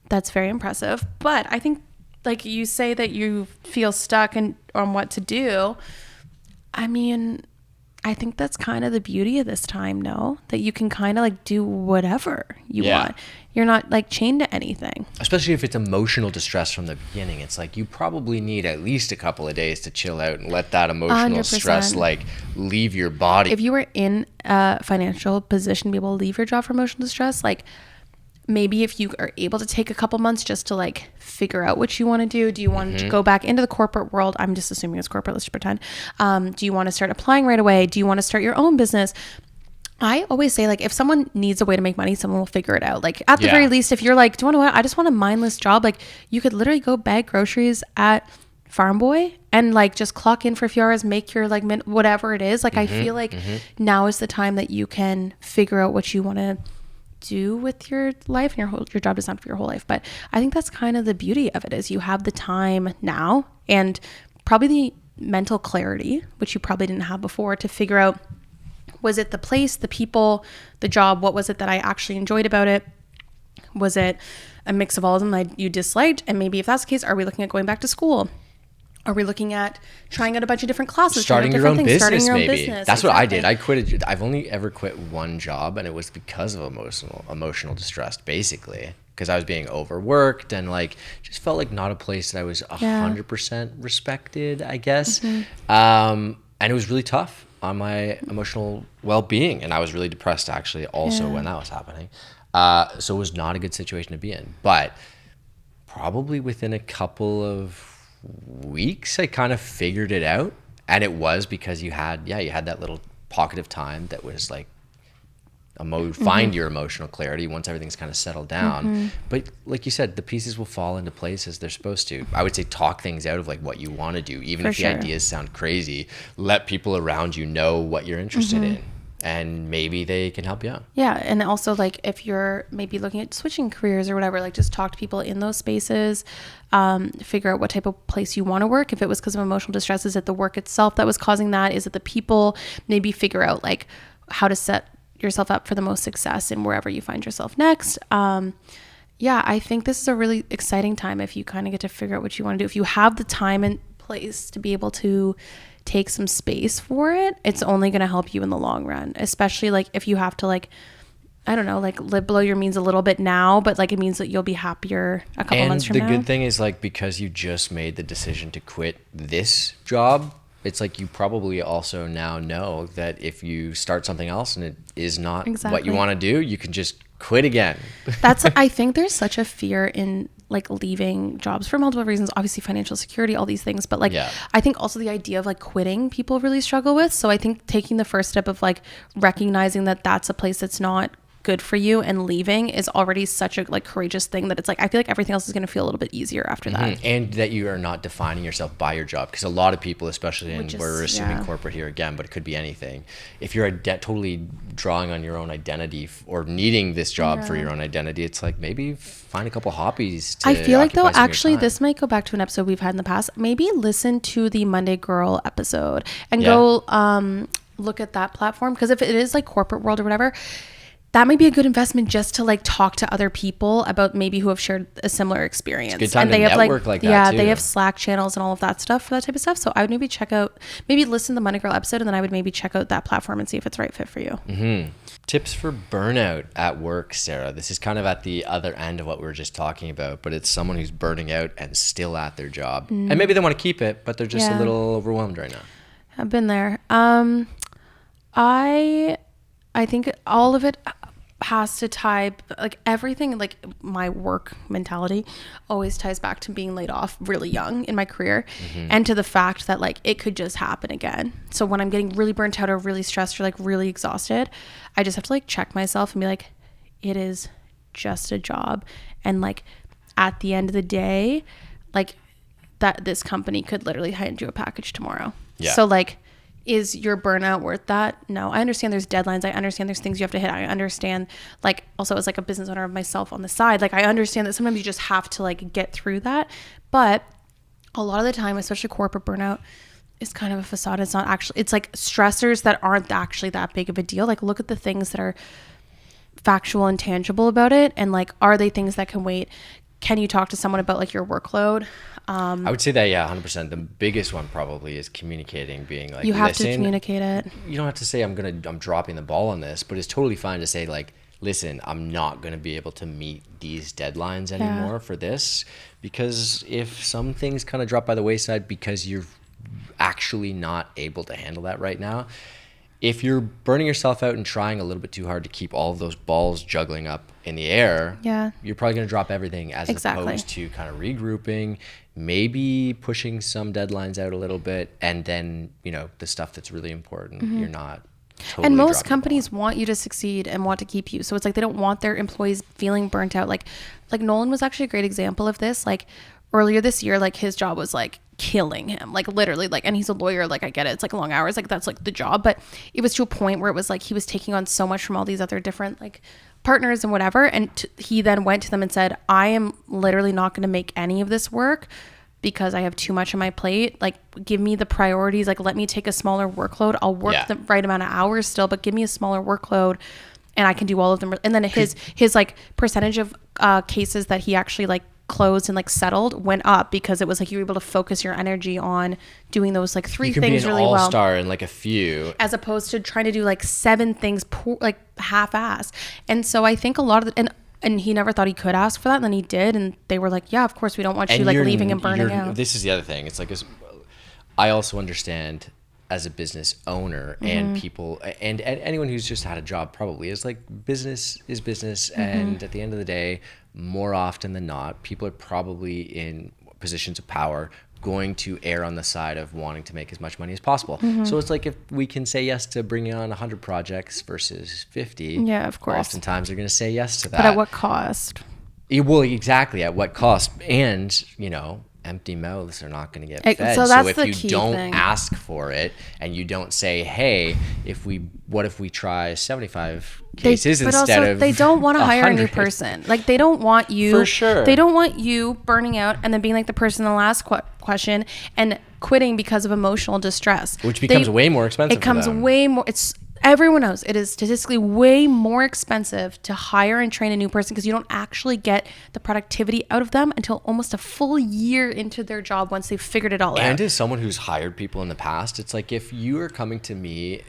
that's very impressive. But I think like you say that you feel stuck and on what to do. I mean, I think that's kind of the beauty of this time, no? That you can kind of like do whatever you want. You're not like chained to anything. Especially if it's emotional distress from the beginning. It's like you probably need at least a couple of days to chill out and let that emotional 100%. stress like leave your body. If you were in a financial position to be able to leave your job for emotional distress, like maybe if you are able to take a couple months just to like figure out what you want to do you want to go back into the corporate world? I'm just assuming it's corporate, let's just pretend. Do you want to start applying right away? Do you want to start your own business? I always say, like, if someone needs a way to make money, someone will figure it out. Like, at the very least, if you're like, do you want to what? I just want a mindless job. Like, you could literally go bag groceries at Farm Boy and like just clock in for a few hours, make your like whatever it is. Like, I feel like now is the time that you can figure out what you want to do with your life, and your job doesn't have to be your whole life. But I think that's kind of the beauty of it, is you have the time now and probably the mental clarity, which you probably didn't have before, to figure out, was it the place, the people, the job? What was it that I actually enjoyed about it? Was it a mix of all of them that you disliked? And maybe if that's the case, are we looking at going back to school? Are we looking at trying out a bunch of different classes? Starting your own business, starting your own maybe. business. That's what I did. I quit. I've only ever quit one job, and it was because of emotional distress, basically, because I was being overworked and like just felt like not a place that I was 100% respected, I guess. And it was really tough on my emotional well-being, and I was really depressed actually also when that was happening. So it was not a good situation to be in. But probably within a couple of weeks, I kind of figured it out, and it was because you had that little pocket of time that was like find your emotional clarity once everything's kind of settled down. But like you said, the pieces will fall into place as they're supposed to. I would say talk things out of like what you want to do, even if the ideas sound crazy. Let people around you know what you're interested in, and maybe they can help you out. Yeah. And also, like, if you're maybe looking at switching careers or whatever, like, just talk to people in those spaces, figure out what type of place you want to work. If it was because of emotional distress, is it the work itself that was causing that? Is it the people? Maybe figure out like how to set yourself up for the most success in wherever you find yourself next. I think this is a really exciting time if you kind of get to figure out what you want to do. If you have the time and place to be able to take some space for it, it's only going to help you in the long run, especially like if you have to like, I don't know, like live below your means a little bit now, but like it means that you'll be happier a couple months from now. And the good thing is, like, because you just made the decision to quit this job, it's like you probably also now know that if you start something else and it is not what you want to do, you can just quit again. I think there's such a fear in like leaving jobs for multiple reasons, obviously financial security, all these things, but like I think also the idea of like quitting people really struggle with. So I think taking the first step of like recognizing that that's a place that's not good for you and leaving is already such a like courageous thing that it's like I feel like everything else is going to feel a little bit easier after that. And that you are not defining yourself by your job, because a lot of people, especially we're assuming corporate here again, but it could be anything. If you're totally drawing on your own identity or needing this job for your own identity, it's like maybe find a couple hobbies to I feel like though actually this might go back to an episode we've had in the past. Maybe listen to the Monday Girl episode and go look at that platform, because if it is like corporate world or whatever, that might be a good investment just to like talk to other people about maybe who have shared a similar experience. It's a good time and to they have network like that too. They have Slack channels and all of that stuff for that type of stuff. So I would maybe listen to the Monday Girl episode, and then I would maybe check out that platform and see if it's the right fit for you. Tips for burnout at work, Sarah. This is kind of at the other end of what we were just talking about, but it's someone who's burning out and still at their job. And maybe they want to keep it, but they're just a little overwhelmed right now. I've been there. I think all of it has to tie, like everything, like my work mentality always ties back to being laid off really young in my career, and to the fact that like it could just happen again. So when I'm getting really burnt out or really stressed or like really exhausted, I just have to like check myself and be like, it is just a job. And like at the end of the day, like that this company could literally hand you a package tomorrow. So like, is your burnout worth that? No. I understand there's deadlines. I understand there's things you have to hit. I understand, like, also as like a business owner of myself on the side, like I understand that sometimes you just have to like get through that. But a lot of the time, especially corporate burnout, is kind of a facade. It's not actually, it's like stressors that aren't actually that big of a deal. Like look at the things that are factual and tangible about it. And like, are they things that can wait? Can you talk to someone about like your workload? I would say that, yeah, 100%. The biggest one probably is communicating, being like, You have listen, to communicate it. You don't have to say I'm dropping the ball on this, but it's totally fine to say like, listen, I'm not going to be able to meet these deadlines anymore for this, because if some things kind of drop by the wayside because you're actually not able to handle that right now, if you're burning yourself out and trying a little bit too hard to keep all of those balls juggling up in the air, you're probably going to drop everything, as opposed to kind of regrouping, maybe pushing some deadlines out a little bit, and then, you know, the stuff that's really important, you're not totally. And most companies want you to succeed and want to keep you. So it's like they don't want their employees feeling burnt out. Like Nolan was actually a great example of this. Like earlier this year, like his job was like killing him, like literally, like, and he's a lawyer, like I get it, it's like long hours, like that's like the job, but it was to a point where it was like he was taking on so much from all these other different like partners and whatever, and he then went to them and said, I am literally not going to make any of this work because I have too much on my plate. Like give me the priorities, like let me take a smaller workload. I'll work the right amount of hours still, but give me a smaller workload and I can do all of them. And then his like percentage of cases that he actually like closed and like settled went up, because it was like you were able to focus your energy on doing those like three things really well. You can be an all-star in like a few, as opposed to trying to do like 7 things like half-ass. And so I think a lot of and he never thought he could ask for that, and then he did, and they were like, yeah, of course we don't want you like leaving and burning out. This is the other thing. It's like, I also understand as a business owner and people and anyone who's just had a job probably is like, business is business, and at the end of the day, more often than not, people are probably in positions of power going to err on the side of wanting to make as much money as possible. So it's like, if we can say yes to bringing on 100 projects versus 50, yeah, of course, oftentimes they're going to say yes to that. But at what cost? Well, exactly, at what cost? And, you know, empty mouths are not going to get fed. So that's if the you key don't thing. ask for it, and you don't say, hey, what if we try 75 cases instead of they don't want to hire a new 100? person. Like they don't want you, for sure, they don't want you burning out and then being like the person in the last question and quitting because of emotional distress, which becomes way more expensive. It comes way more. Everyone knows it is statistically way more expensive to hire and train a new person, because you don't actually get the productivity out of them until almost a full year into their job, once they've figured it all out. And as someone who's hired people in the past, it's like, if you are coming to me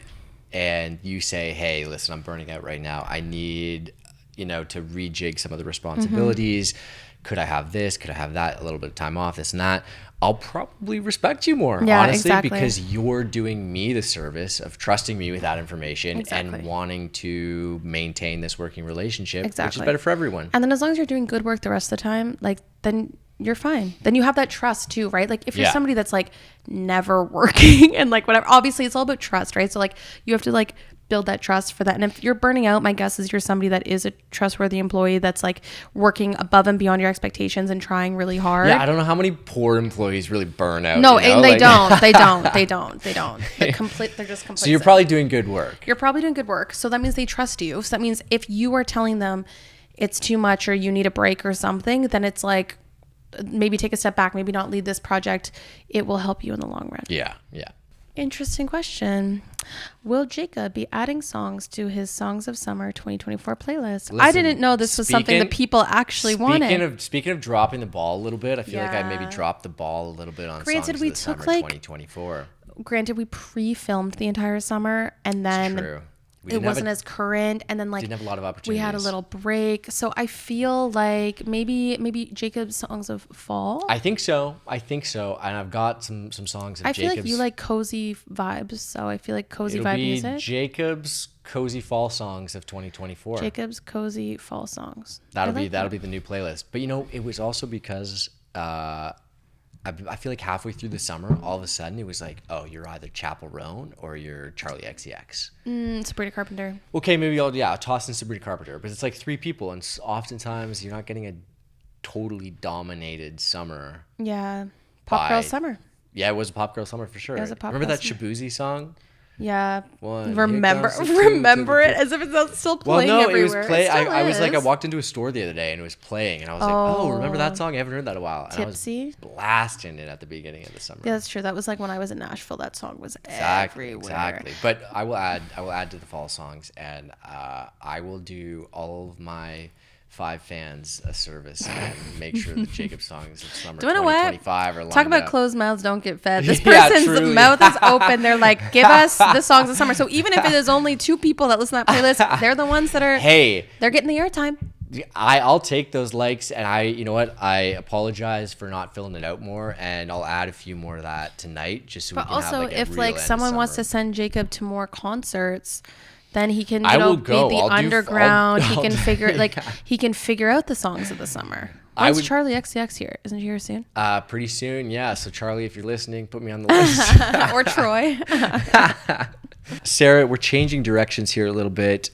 and you say, hey, listen, I'm burning out right now, I need, you know, to rejig some of the responsibilities. Could I have this? Could I have that? A little bit of time off, this and that. I'll probably respect you more, honestly, because you're doing me the service of trusting me with that information and wanting to maintain this working relationship, which is better for everyone. And then as long as you're doing good work the rest of the time, like, then you're fine. Then you have that trust too, right? Like if you're somebody that's like never working and like whatever, obviously it's all about trust, right? So like you have to like build that trust for that. And if you're burning out, my guess is you're somebody that is a trustworthy employee that's like working above and beyond your expectations and trying really hard. Yeah, I don't know how many poor employees really burn out. No, you know? And they don't. They don't. They're just complacent. So you're probably doing good work. You're probably doing good work. So that means they trust you. So that means if you are telling them it's too much or you need a break or something, then it's like, maybe take a step back, maybe not lead this project. It will help you in the long run. Yeah. Interesting question. Will Jacob be adding songs to his Songs of Summer 2024 playlist? Listen, I didn't know this was something that people actually wanted. Speaking of dropping the ball a little bit, I feel like I maybe dropped the ball a little bit on Songs of the Summer 2024. Granted, we pre-filmed the entire summer, and then it wasn't as current, and then like didn't have a lot of opportunities. We had a little break, so I feel like maybe Jacob's Songs of Fall. I think so, and I've got some songs of Jacob's. I feel like you like cozy vibes, so I feel like cozy vibe music. Jacob's cozy fall songs of 2024. Jacob's cozy fall songs. That'll be the new playlist. But you know, it was also because I feel like halfway through the summer, all of a sudden, it was like, oh, you're either Chappell Roan or you're Charlie XCX. Sabrina Carpenter. Okay, maybe I'll toss in Sabrina Carpenter. But it's like 3 people, and oftentimes you're not getting a totally dominated summer. Yeah. Pop Girl Summer. Yeah, it was a Pop Girl Summer for sure. It was a Pop Remember Girl that Summer. Shabuzi song? Yeah. One, Remember here comes the two to remember the it as if it's still playing Well, no, everywhere. it was playing. I was like, I is. walked into a store the other day and it was playing, and I was like, oh, remember that song? I haven't heard that in a while. And Tipsy? I was blasting it at the beginning of the summer. Yeah, that's true. That was like when I was in Nashville. That song was everywhere. Exactly. But I will add to the fall songs, and I will do all of my 5 fans a service and make sure that Jacob's songs of summer 2025 are lined Talk about up. closed mouths don't get fed. This Yeah, person's truly. mouth is open. They're like, give us the songs of summer. So even if it is only 2 people that listen to that playlist, they're the ones that are they're getting the airtime. I'll take those likes, and you know what? I apologize for not filling it out more, and I'll add a few more of that tonight, just so we can have like a if real like end someone wants summer. to send Jacob to more concerts, then he can I will be go. the I'll underground. I'll he can do- figure yeah. he can figure out the songs of the summer. I When's would- Charlie XCX here? Isn't she here soon? Pretty soon, yeah. So Charlie, if you're listening, put me on the list. Or Troy? Sarah, we're changing directions here a little bit.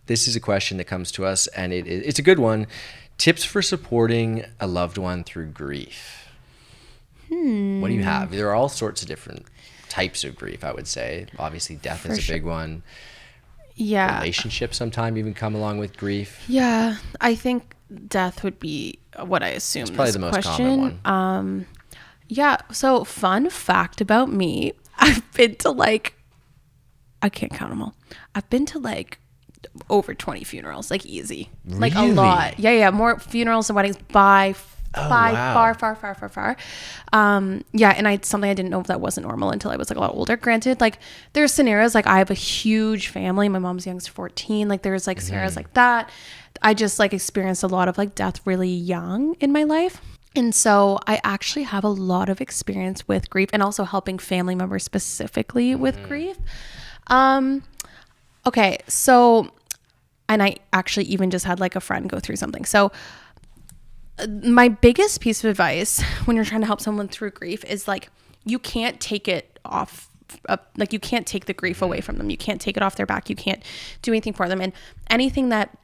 This is a question that comes to us, and it's a good one. Tips for supporting a loved one through grief. What do you have? There are all sorts of different types of grief, I would say. Obviously, death is a big one. Yeah. Relationships sometimes even come along with grief. Yeah, I think death would be what I assume. It's probably the most common one. Yeah. So fun fact about me, I've been to I can't count them all. I've been to over 20 funerals, easy. Like a Really? lot. Yeah. More funerals and weddings by wow. far. Yeah. And something I didn't know if that wasn't normal until I was a lot older. Granted, there's scenarios, I have a huge family. My mom's youngest 14. There's scenarios like that. I just experienced a lot of death really young in my life. And so I actually have a lot of experience with grief and also helping family members specifically with grief. Okay. So, and I actually even just had a friend go through something. So my biggest piece of advice when you're trying to help someone through grief is you can't take it off. You can't take the grief away from them. You can't take it off their back. You can't do anything for them. And anything that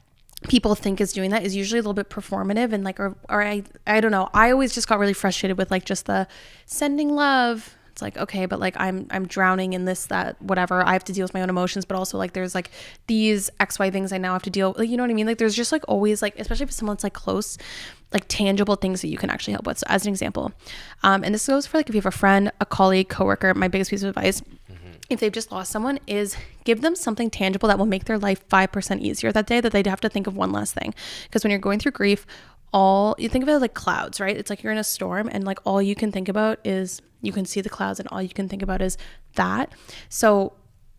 people think is doing that is usually a little bit performative and or I don't know. I always just got really frustrated with just the sending love. It's okay, but I'm drowning in this, that, whatever. I have to deal with my own emotions, but also there's these XY things I now have to deal with. You know what I mean? There's just always especially if someone's close, tangible things that you can actually help with. So as an example, and this goes for if you have a friend, a colleague, coworker, my biggest piece of advice, if they've just lost someone, is give them something tangible that will make their life 5% easier that day, that they'd have to think of one less thing. Because when you're going through grief, you think of it like clouds, right? It's you're in a storm and all you can think about is, you can see the clouds and all you can think about is that. So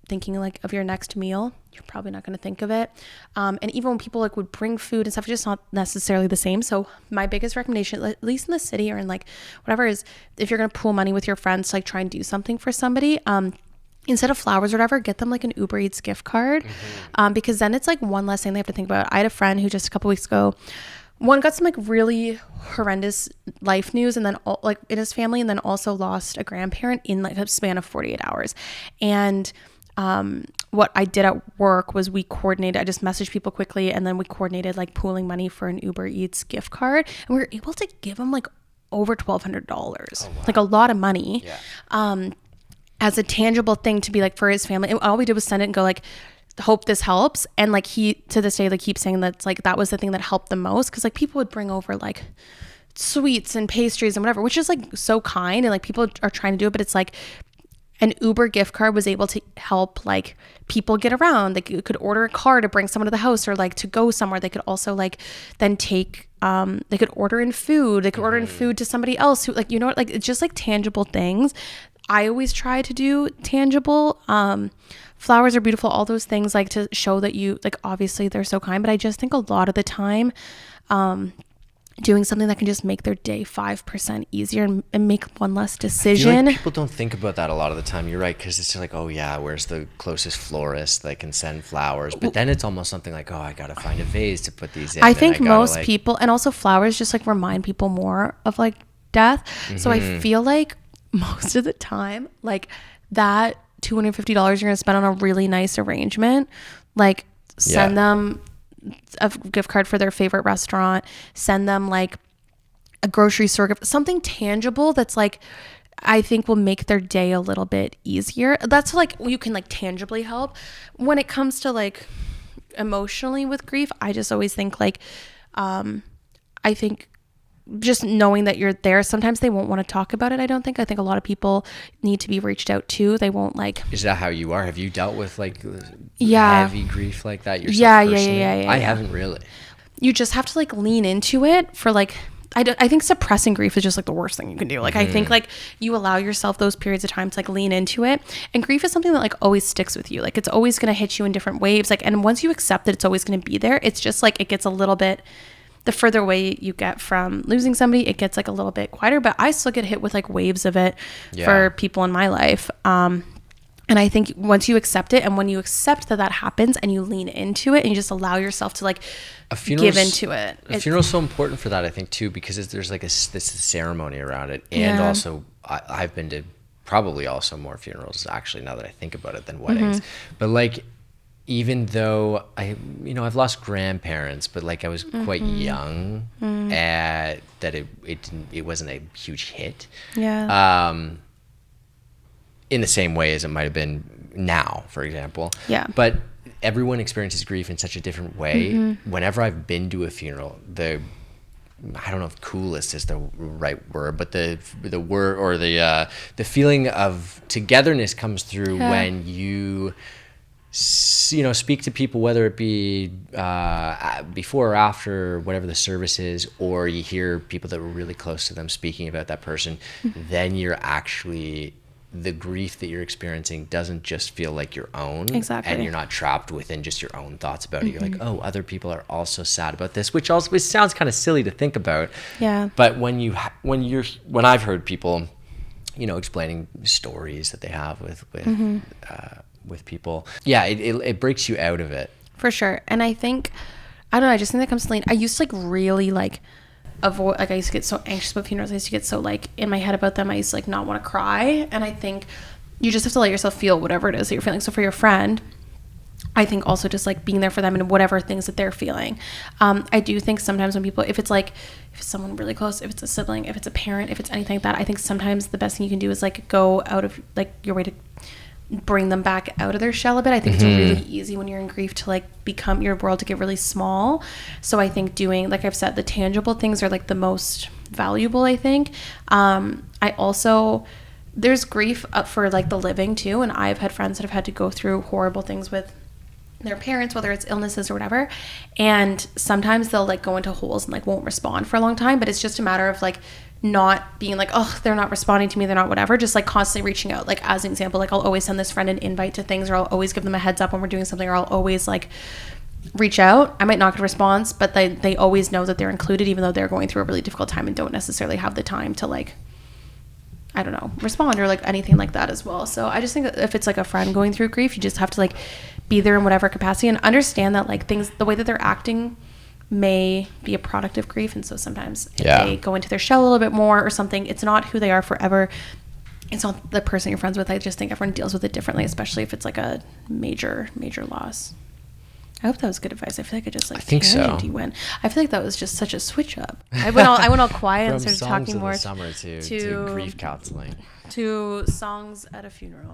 thinking of your next meal, you're probably not going to think of it. And even when people would bring food and stuff, it's just not necessarily the same. So my biggest recommendation, at least in the city or in whatever, is if you're going to pool money with your friends to try and do something for somebody, instead of flowers or whatever, get them an Uber Eats gift card. Because then it's one less thing they have to think about. I had a friend who just a couple weeks ago, one got some really horrendous life news, and then in his family, and then also lost a grandparent in a span of 48 hours. And what I did at work was we coordinated, I just messaged people quickly, and then we coordinated pooling money for an Uber Eats gift card, and we were able to give him over $1,200. Oh, wow. A lot of money. Yeah. As a tangible thing to be for his family. And all we did was send it and go hope this helps. And he to this day keeps saying that that was the thing that helped the most, because people would bring over sweets and pastries and whatever, which is so kind, and people are trying to do it, but it's an Uber gift card was able to help people get around. They could order a car to bring someone to the house, or to go somewhere. They could also then take they could order in food. They could order in food to somebody else who it's just tangible things. I always try to do tangible. Flowers are beautiful, all those things to show that you obviously they're so kind, but I just think a lot of the time doing something that can just make their day 5% easier and make one less decision. People don't think about that a lot of the time. You're right, because it's just oh yeah, where's the closest florist that can send flowers? But then it's almost something oh, I gotta find a vase to put these in. I think most people, and also flowers just remind people more of death. Mm-hmm. So I feel most of the time that $250 you're gonna spend on a really nice arrangement, send them a gift card for their favorite restaurant, send them a grocery store gift, something tangible that's I think will make their day a little bit easier. That's like you can like tangibly help. When it comes to like emotionally with grief, I just always think like I think just knowing that you're there, sometimes they won't want to talk about it. I think a lot of people need to be reached out to. They won't like. Is that how you are? Have you dealt with like yeah, heavy grief like that yourself? Yeah, I haven't really. You just have to like lean into it for like, I think suppressing grief is just like the worst thing you can do. Like, I think like you allow yourself those periods of time to like lean into it. And grief is something that like always sticks with you. Like it's always going to hit you in different waves. Like, and once you accept that it's always going to be there, it's just like, it gets a little bit, the further away you get from losing somebody, it gets like a little bit quieter, but I still get hit with like waves of it for people in my life. And I think once you accept it, and when you accept that that happens and you lean into it and you just allow yourself to like give into it. A funeral's so important for that, I think, too, because there's like this ceremony around it. And also I've been to probably also more funerals actually, now that I think about it, than weddings. But like, even though I've lost grandparents, but like I was quite young, that it wasn't a huge hit. Yeah. In the same way as it might have been now, for example. Yeah. But everyone experiences grief in such a different way. Whenever I've been to a funeral, I don't know if coolest is the right word, but the word or the feeling of togetherness comes through when you speak to people, whether it be before or after whatever the service is, or you hear people that were really close to them speaking about that person, then you're actually, the grief that you're experiencing doesn't just feel like your own. Exactly. And you're not trapped within just your own thoughts about it. You're like, oh, other people are also sad about this, which sounds kind of silly to think about. Yeah. But when I've heard people, explaining stories that they have with people, it breaks you out of it. For sure. And I think, I don't know, I just think that comes to lean. I used to like really like avoid, like I used to get so anxious about funerals. I used to get so like in my head about them. I used to like not want to cry. And I think you just have to let yourself feel whatever it is that you're feeling. So for your friend, I think also just like being there for them and whatever things that they're feeling. I do think sometimes when people, if it's someone really close, if it's a sibling, if it's a parent, if it's anything like that, I think sometimes the best thing you can do is like go out of like your way to bring them back out of their shell a bit. I think it's really easy when you're in grief to like become your world to get really small. So I think doing, like I've said, the tangible things are like the most valuable, I think. I also, there's grief up for like the living too. And I've had friends that have had to go through horrible things with their parents, whether it's illnesses or whatever. And sometimes they'll like go into holes and like won't respond for a long time, but it's just a matter of like not being like, oh, they're not responding to me, they're not whatever, just like constantly reaching out. Like as an example, like I'll always send this friend an invite to things, or I'll always give them a heads up when we're doing something, or I'll always like reach out. I might not get a response, but they always know that they're included, even though they're going through a really difficult time and don't necessarily have the time to like, I don't know, respond or like anything like that as well. So I just think that if it's like a friend going through grief, you just have to like be there in whatever capacity and understand that like things, the way that they're acting may be a product of grief. And so sometimes if they go into their shell a little bit more or something, it's not who they are forever. It's not the person you're friends with. I just think everyone deals with it differently, especially if it's like a major loss. I hope that was good advice. I feel like I just like, I think so. Went. I feel like that was just such a switch up. I went all quiet and started talking more to summer to grief counseling, to songs at a funeral.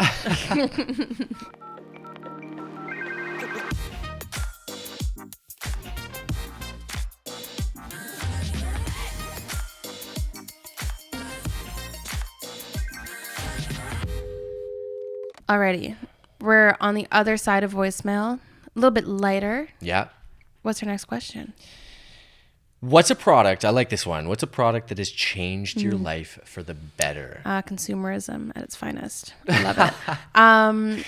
Alrighty, we're on the other side of voicemail, a little bit lighter. Yeah. What's our next question? What's a product? I like this one. What's a product that has changed your life for the better? Consumerism at its finest. I love it.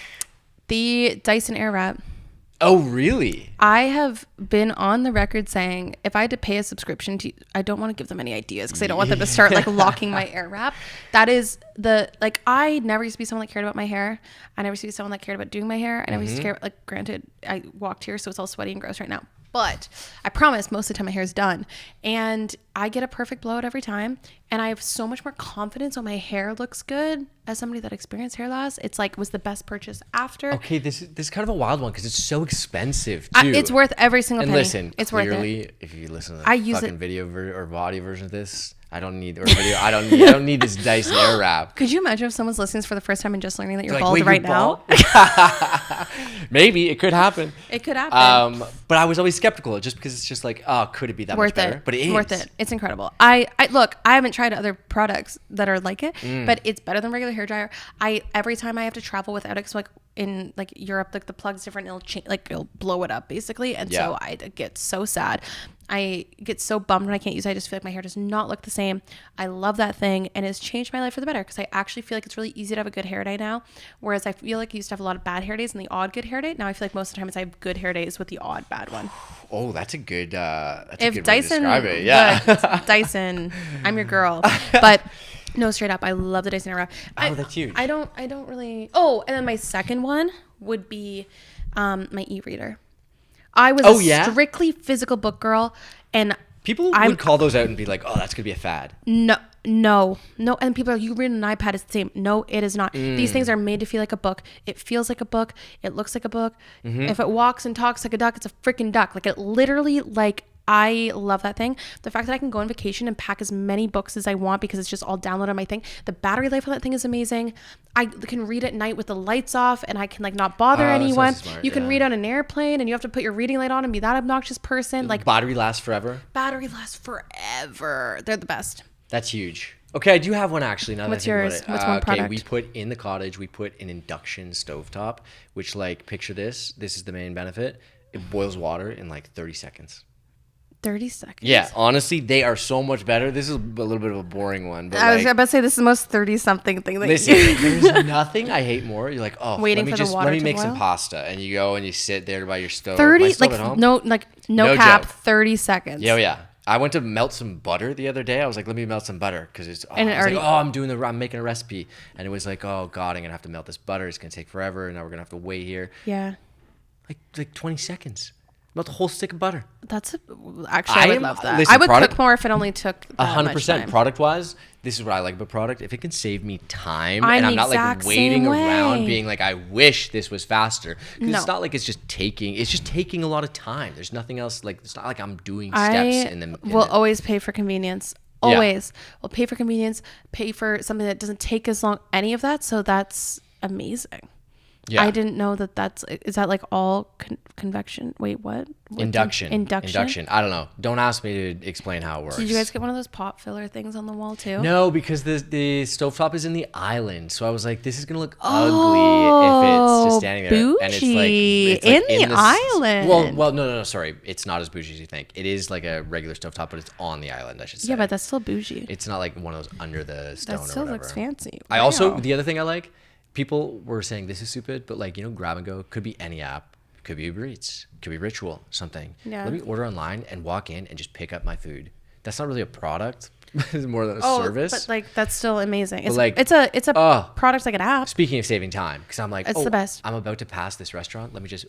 The Dyson Airwrap. Oh, really? I have been on the record saying if I had to pay a subscription to, I don't want to give them any ideas because I don't want them to start like locking my Airwrap. That is I never used to be someone that cared about my hair. I never used to be someone that cared about doing my hair. I never used to care, like, granted, I walked here, so it's all sweaty and gross right now. But I promise most of the time my hair is done and I get a perfect blowout every time. And I have so much more confidence when my hair looks good as somebody that experienced hair loss. It's like was the best purchase after. Okay, this is kind of a wild one because it's so expensive too. It's worth every single penny. And listen, it's clearly, worth it. if you listen to the fucking video or audio version of this, I don't need or video. I don't need this Dyson Airwrap. Could you imagine if someone's listening for the first time and just learning that you're Like, bald wait, right you're now? bald? Maybe it could happen. It could happen. But I was always skeptical just because it's just like, oh, could it be that much better? But it is. Worth it. It's incredible. I look, I haven't tried other products that are like it, Mm. but it's better than regular hair dryer. Every time I have to travel without it, 'cause like in like Europe, like the plug's different, it'll blow it up basically, and so I get so sad. I get so bummed when I can't use it. I just feel like my hair does not look the same. I love that thing, and it's changed my life for the better because I actually feel like it's really easy to have a good hair day now. Whereas I feel like I used to have a lot of bad hair days and the odd good hair day. Now I feel like most of the time I have good hair days with the odd bad one. Oh, that's a good. That's If a good Dyson, way to describe it. Yeah. but Dyson, I'm your girl. But no, straight up, I love the Dyson Airwrap. That's huge. I don't really. Oh, and then my second one would be my e-reader. I was a strictly physical book girl, and People would call those out and be like, "Oh, that's gonna be a fad." No. And people are, you read on an iPad, it's the same. No, it is not. These things are made to feel like a book. It feels like a book. It looks like a book. If it walks and talks like a duck, it's a freaking duck. Like it literally, like, I love that thing. The fact that I can go on vacation and pack as many books as I want because it's just all downloaded on my thing. The battery life on that thing is amazing. I can read at night with the lights off and I can like not bother anyone. So smart, you can read on an airplane and you have to put your reading light on and be that obnoxious person. Like battery lasts forever. Battery lasts forever. They're the best. That's huge. Okay, I do have one actually. Now What's that I think yours? about it. What's one product? Okay, we put in the cottage. We put an induction stovetop, which like picture this. This is the main benefit. It boils water in like 30 seconds. 30 seconds. Yeah, honestly, they are so much better. This is a little bit of a boring one. But I was about to say this is the most 30-something thing that listen, you do. there's nothing I hate more. You're like, oh, Waiting let for the water let me to make some boil? pasta, and you go and you sit there by your stove. 30, My stove like at home? no cap, joke. 30 seconds. Yeah. I went to melt some butter the other day. I was like, let me melt some butter because it's. And it already- I'm making a recipe, and it was like, oh god, I'm gonna have to melt this butter. It's gonna take forever, and now we're gonna have to wait here. Yeah. Like 20 seconds. Melt a whole stick of butter. Actually, I would love that. Listen, I would cook more if it only took that 100%. much Product wise, this is what I like about product. If it can save me time I'm and I'm the not like exact waiting same around way. being like, I wish this was faster. Because No. it's not like it's just taking a lot of time. There's nothing else. Like, it's not like I'm doing steps in the. Will always pay for convenience. Always. We'll pay for convenience, pay for something that doesn't take as long, any of that. So that's amazing. Yeah. I didn't know is that like all convection? Wait, what? Induction. Induction. I don't know. Don't ask me to explain how it works. Did you guys get one of those pop filler things on the wall too? No, because the stovetop is in the island. So I was like, this is going to look ugly if it's just standing there. Bougie. And it's like In the island. Well, no, sorry. It's not as bougie as you think. It is like a regular stovetop, but it's on the island, I should say. Yeah, but that's still bougie. It's not like one of those under the stone That still or whatever. looks fancy. I also, Wow. the other thing I like, people were saying this is stupid, but like, Grab and Go could be any app. Could be Uber Eats. Could be Ritual, something. Yeah. Let me order online and walk in and just pick up my food. That's not really a product. It's more than a service. But like that's still amazing. It's like, it's a product like an app. Speaking of saving time, because I'm like, It's the best. I'm about to pass this restaurant. Let me just,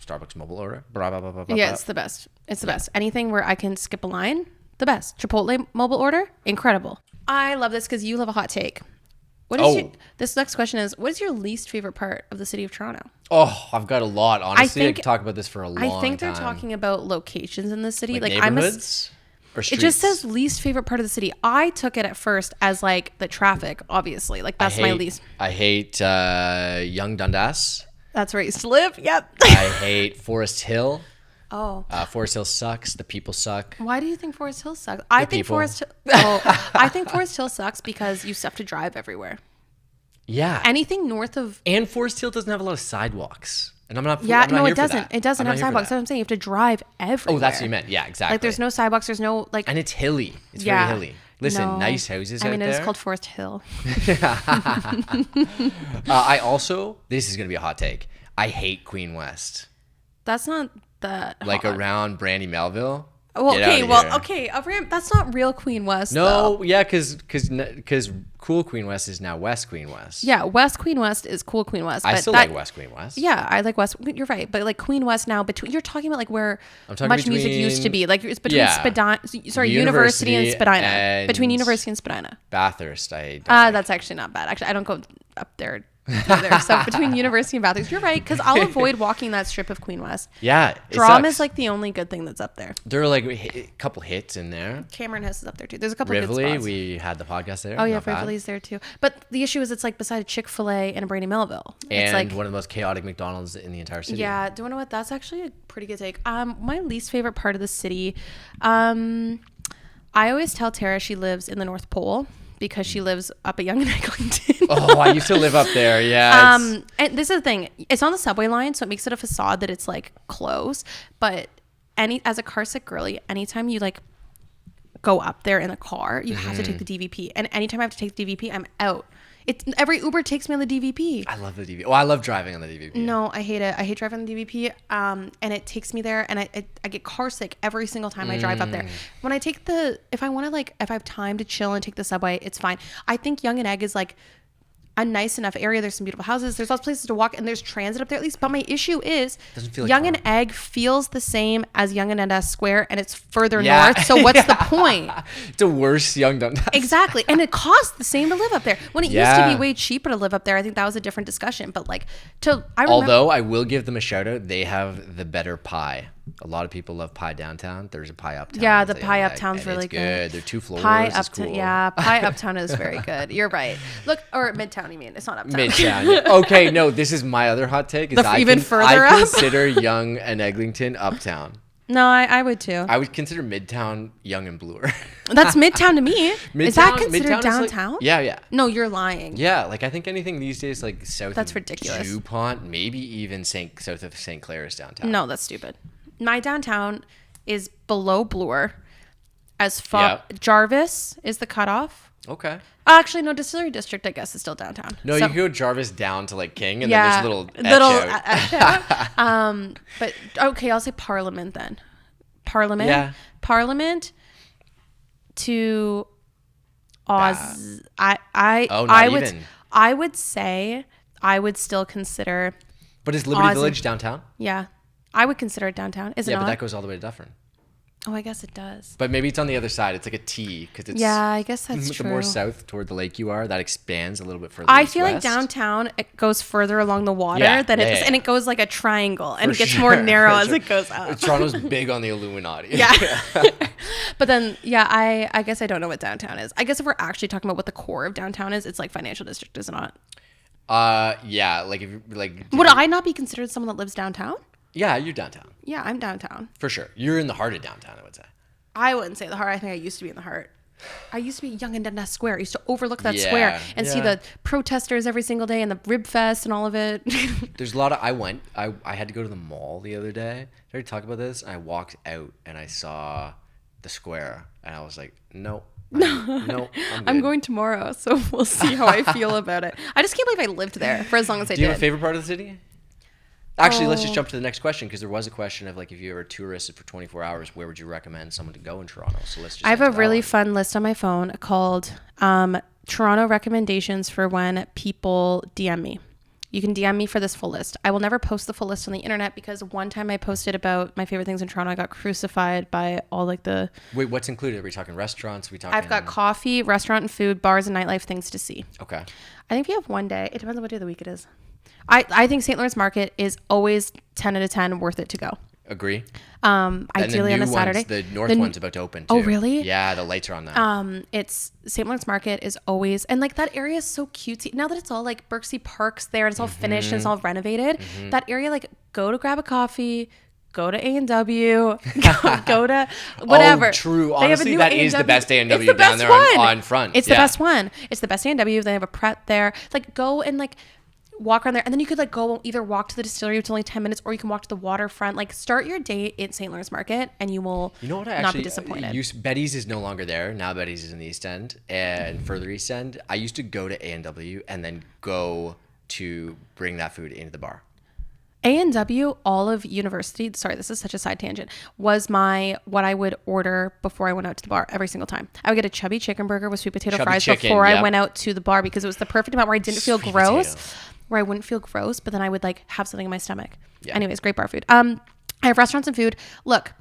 Starbucks mobile order. Blah, blah, blah, blah, Yeah, blah. it's the best. It's the best. Anything where I can skip a line, the best. Chipotle mobile order, incredible. I love this because you love a hot take. This next question is, what is your least favorite part of the city of Toronto? Oh, I've got a lot. Honestly, I think- could talk about this for a long time. I think they're talking about locations in the city. like I'm neighborhoods or streets. It just says least favorite part of the city. I took it at first as like the traffic, obviously. Like that's my least. I hate Young Dundas. That's where I used to live. Yep. I hate Forest Hill. Oh. Forest Hill sucks. The people suck. Why do you think Forest Hill sucks? I think Forest Hill sucks because you still have to drive everywhere. Yeah. Anything north of And Forest Hill doesn't have a lot of sidewalks. And I'm not. Yeah, I'm not no, here it for doesn't. that. It doesn't I'm have not here for sidewalks. That's that. what I'm saying. You have to drive everywhere. Oh, that's what you meant. Yeah, exactly. Like there's no sidewalks. There's no like. And it's hilly. It's Yeah. very hilly. Listen, No. nice houses out I mean, there. it is called Forest Hill. I also, this is going to be a hot take. I hate Queen West. That's not that Like hot. around Brandy Melville. Well, Get okay, outta here. okay. That's not real Queen West. No, though. yeah, because cool Queen West is now West Queen West. Yeah, West Queen West is cool Queen West. I but still that- like West Queen West. Yeah, I like West. You're right, but like Queen West now you're talking about like where I'm talking much music used to between- be. Like it's between Yeah. Spadina. Sorry, The University and University Spadina. Between and- University and Spadina. Bathurst, I don't like. That's actually not bad. Actually, I don't go up there either. So between University and Bathurst, you're right, because I'll avoid walking that strip of Queen West. Yeah. Drum is like the only good thing that's up there. There are like a couple hits in there. Cameron House is up there too. There's a couple Rivoli, good spots. we had the podcast there. Oh yeah, Rivoli's there too. But the issue is it's like beside a Chick-fil-A and a Brandy Melville. It's And like one of the most chaotic McDonald's in the entire city. yeah. Do you know what? That's actually a pretty good take. My least favorite part of the city. I always tell Tara she lives in the North Pole because she lives up at Yonge and Eglinton. Oh, I used to live up there. Yeah. And this is the thing. It's on the subway line, so it makes it a facade that it's like close. But as a car sick girly, anytime you like go up there in a car, you have to take the DVP. And anytime I have to take the DVP, I'm out. Every Uber takes me on the DVP. I love the DVP. Oh, I love driving on the DVP. No, I hate it. I hate driving on the DVP. And it takes me there, and I get car sick every single time I drive up there. When I take if I have time to chill and take the subway, it's fine. I think Yonge and Egg is like a nice enough area. There's some beautiful houses. There's lots of places to walk, and there's transit up there at least. But my issue is Yonge and Egg feels the same as Yonge and Dundas Square, and it's further north. So what's the point? It's a worse Yonge Dundas. Exactly. And it costs the same to live up there. When it used to be way cheaper to live up there, I think that was a different discussion. But like, although I will give them a shout out, they have the better pie. A lot of people love pie downtown. There's a pie uptown. Yeah, the pie uptown's really good. They're 2 floors. Pie it's uptown, cool. yeah, pie uptown is very good. You're right. Look, or Midtown, you mean? It's not uptown. Midtown. Yeah. Okay, no, this is my other hot take. Is I consider Yonge and Eglinton uptown. No, I would too. I would consider Midtown Young and bluer. That's Midtown to me. Is that considered downtown? Like, yeah. No, you're lying. Yeah, like I think anything these days like south that's of ridiculous. DuPont, maybe even south of St. Clair is downtown. No, that's stupid. My downtown is below Bloor. As far Jarvis is the cutoff. Okay. Actually, no, Distillery District, I guess, is still downtown. No, you go Jarvis down to like King, and then there's little etch out. But okay, I'll say Parliament then. Parliament. Yeah. Parliament to Oz. I would say I would still consider. But is Liberty Village downtown? Yeah, I would consider it downtown. Is it not? Yeah, but that goes all the way to Dufferin. Oh, I guess it does. But maybe it's on the other side. It's like a T because it's I guess that's true. The more south toward the lake you are, that expands a little bit further. I feel like downtown it goes further along the water than and it goes like a triangle and it gets more narrow as it goes up. Toronto's big on the Illuminati. Yeah. But then I guess I don't know what downtown is. I guess if we're actually talking about what the core of downtown is, it's like financial district, is it not? Yeah, like if you like would I not be considered someone that lives downtown? Yeah, you're downtown. Yeah, I'm downtown. For sure. You're in the heart of downtown, I would say. I wouldn't say the heart. I think I used to be in the heart. I used to be Yonge and Dundas Square. I used to overlook that square and see the protesters every single day and the Rib Fest and all of it. There's a lot of... I had to go to the mall the other day. Did I already talk about this? I walked out and I saw the square and I was like, no, I'm going tomorrow, so we'll see how I feel about it. I just can't believe I lived there for as long as I did. Do you have a favorite part of the city? Actually, let's just jump to the next question because there was a question of like if you were a tourist for 24 hours, where would you recommend someone to go in Toronto? So let's just. I have a really fun list on my phone called Toronto recommendations for when people DM me. You can DM me for this full list. I will never post the full list on the internet because one time I posted about my favorite things in Toronto, I got crucified by all like the. Wait, what's included? Are we talking restaurants? I've got coffee, restaurant and food, bars and nightlife things to see. Okay. I think if you have one day, it depends on what day of the week it is. I think St. Lawrence Market is always 10 out of 10 worth it to go. Agree. Ideally on a Saturday. The north one's about to open too. Oh, really? Yeah, the lights are on that. It's St. Lawrence Market is always, and like that area is so cutesy. Now that it's all like Berksea Park's there and it's all finished and it's all renovated, that area, like go to grab a coffee, go to A&W, go to whatever. Oh, true. Honestly, that is the best A&W down there on front. It's the best one. It's the best A&W. They have a Pret there. Like go and like walk around there, and then you could like go either walk to the distillery, which is only 10 minutes, or you can walk to the waterfront. Like start your day at St. Lawrence Market and you will not be disappointed. Betty's is no longer there. Now Betty's is in the East End and further East End. I used to go to A&W and then go to bring that food into the bar. A&W, all of university, sorry, this is such a side tangent, was what I would order before I went out to the bar every single time. I would get a chubby chicken burger with sweet potato fries before I went out to the bar because it was the perfect amount where I didn't feel gross. Where I wouldn't feel gross, but then I would like have something in my stomach. Yeah. Anyways, great bar food. I have restaurants and food. Look,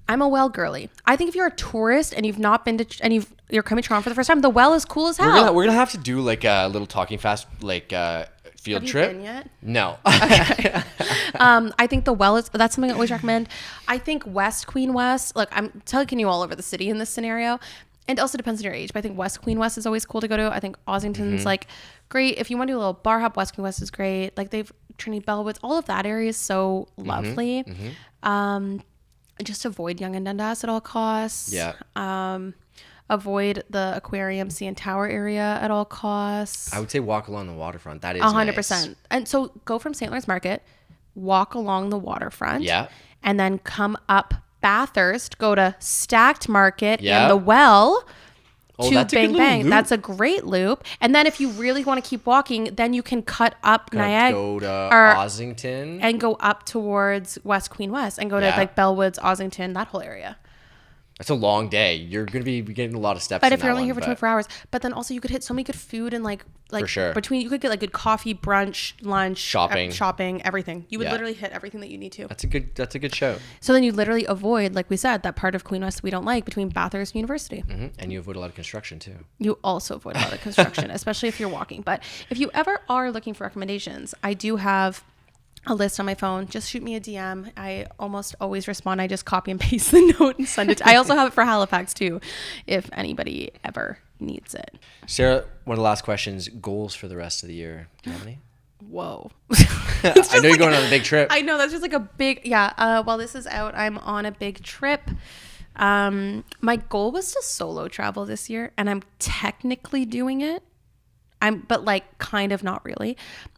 I'm a Well girly. I think if you're a tourist and you've not been to, and you're coming to Toronto for the first time, the Well is cool as hell. We're gonna have to do like a little talking fast, like Field trip? Have you been yet? No. I think that's something I always recommend. I think West Queen West, look, I'm taking you all over the city in this scenario. And it also depends on your age, but I think West Queen West is always cool to go to. I think Ossington's like great. If you want to do a little bar hop, West Queen West is great. Like they've Trinity Bellwoods, all of that area is so lovely. Just avoid Yonge and Dundas at all costs. Yeah. Avoid the aquarium, CN Tower area at all costs. I would say walk along the waterfront. That is 100%. Nice. And so go from St. Lawrence Market, walk along the waterfront. Yeah. And then come up Bathurst, go to Stacked Market Yeah. and the Well. Oh, to that's a good Bang little Bang. loop. That's a great loop. And then if you really want to keep walking, then you can cut up Niagara Go to or- Ossington. and go up towards West Queen West and go to Yeah. like Bellwoods, Ossington, that whole area. That's a long day. You're going to be getting a lot of steps. But in if you're that only here one, for 24 hours, but then also you could hit so many good food and like For sure. between, you could get like good coffee, brunch, lunch, Shopping. everything. You would Yeah. literally hit everything that you need to. That's a good show. So then you literally avoid, like we said, that part of Queen West we don't like between Bathurst and University. And you avoid a lot of construction too. You also avoid a lot of construction, especially if you're walking. But if you ever are looking for recommendations, I do have a list on my phone. Just shoot me a DM. I almost always respond. I just copy and paste the note and send it. I also have it for Halifax too, if anybody ever needs it. Sarah, one of the last questions, goals for the rest of the year. Do you have any? Whoa. I know you're going on a big trip. I know, that's just like a big, yeah. While this is out, I'm on a big trip. My goal was to solo travel this year, and I'm technically doing it. But like kind of not really.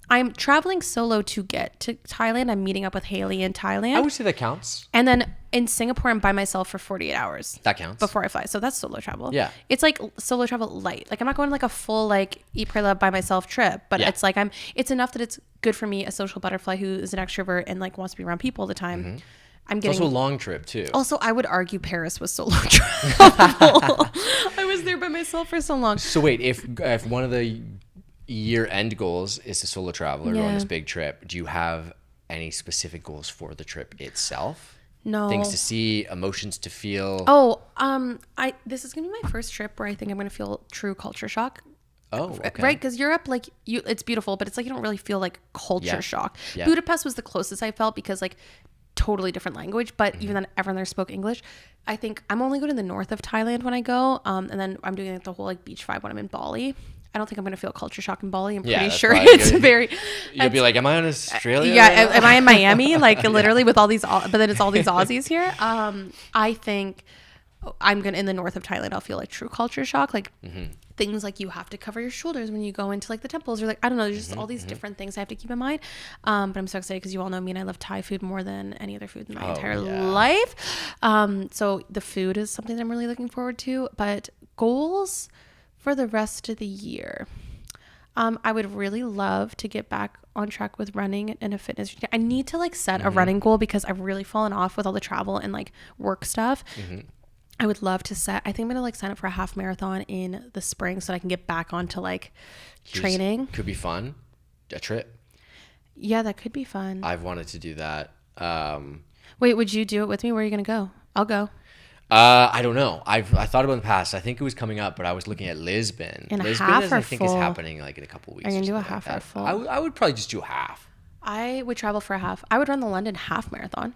I'm traveling solo to get to Thailand. I'm meeting up with Haley in Thailand. I would say that counts. And then in Singapore, I'm by myself for 48 hours. That counts. Before I fly. So that's solo travel. Yeah. It's like solo travel light. Like I'm not going like a full like eat, pray, love by myself trip, but Yeah. it's like it's enough that it's good for me, a social butterfly who is an extrovert and like wants to be around people all the time. I'm It's getting also a long trip too. also, I would argue Paris was solo travel. I was there by myself for so long. So wait, if one of the year-end goals is to solo travel or go on Yeah. this big trip, do you have any specific goals for the trip itself? No. Things to see, emotions to feel. Oh, this is gonna be my first trip where I think I'm gonna feel true culture shock. Oh, okay. Right, because Europe, like it's beautiful, but it's like you don't really feel like culture Yeah. shock. Yeah. Budapest was the closest I felt because like totally different language, but even then everyone there spoke English. I think I'm only going to the north of Thailand when I go, and then I'm doing like the whole like beach vibe when I'm in Bali. I don't think I'm gonna feel culture shock in Bali. I'm pretty that's sure probably it's good. very. You'll be like, am I in Australia? Yeah, right now?" am I in Miami? Like literally with all these, but then it's all these Aussies here. I think I'm gonna in the north of Thailand. I'll feel like true culture shock, like things like you have to cover your shoulders when you go into like the temples, or like I don't know, there's just all these different things I have to keep in mind. But I'm so excited because you all know me and I love Thai food more than any other food in my entire life. So the food is something that I'm really looking forward to. But goals for the rest of the year. I would really love to get back on track with running and a fitness routine. I need to like set a running goal because I've really fallen off with all the travel and like work stuff. I would love to I think I'm going to like sign up for a half marathon in the spring so that I can get back onto like training. Could be fun. A trip. Yeah, that could be fun. I've wanted to do that. Wait, would you do it with me? Where are you going to go? I'll go. I don't know. I thought about it in the past. I think it was coming up, but I was looking at Lisbon. In a Lisbon half is, or I think is full? happening like in a couple weeks. Are you gonna or do a something like half or that. full? I would probably just do a half. I would travel for a half. I would run the London half marathon.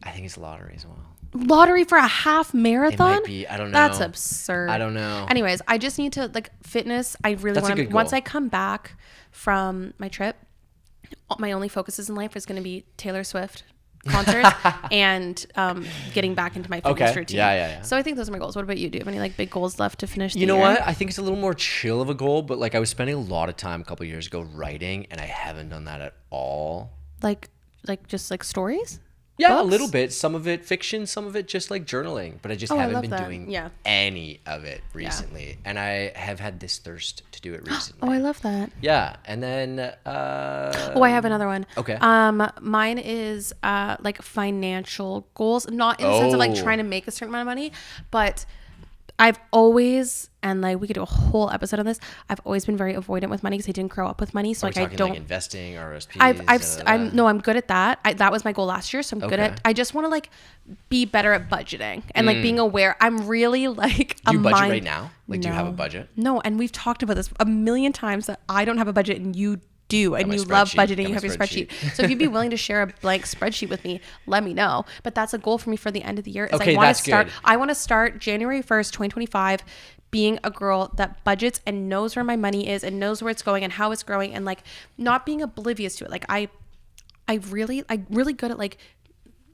I think it's a lottery as well. Lottery for a half marathon? It might be. I don't know. That's absurd. I don't know. Anyways, I just need to like fitness. I really That's a want to. good Once goal. I come back from my trip, my only focuses in life is going to be Taylor Swift concerts and getting back into my fitness Okay. routine. Yeah. So I think those are my goals. What about you? Do you have any like big goals left to finish the You know year? what? I think it's a little more chill of a goal, but like I was spending a lot of time a couple years ago writing, and I haven't done that at all. Like just like stories? Yeah, a Books? little bit. Some of it fiction, some of it just like journaling. But I just Oh, I haven't love been that. doing Yeah. any of it recently. And I have had this thirst to do it recently. Oh, I love that. Yeah. And then Oh, I have another one. Okay. Mine is like financial goals, not in the sense of like Oh. trying to make a certain amount of money, but I've always, and like we could do a whole episode on this. I've always been very avoidant with money because I didn't grow up with money, so Are we like I talking don't. like investing, RSPs? I'm good at that. That was my goal last year, so I'm good Okay. at. I just want to like be better at budgeting and like being aware. I'm really like Do a you budget mind. right now? Like, do you have a No. budget? No, and we've talked about this a million times that I don't have a budget and you do, and my you love spreadsheet. budgeting, you have your spreadsheet. So if you'd be willing to share a blank spreadsheet with me, let me know. But that's a goal for me for the end of the year. Is Okay, that's good. I want to start January 1st, 2025, being a girl that budgets and knows where my money is and knows where it's going and how it's growing, and like not being oblivious to it. Like I really good at like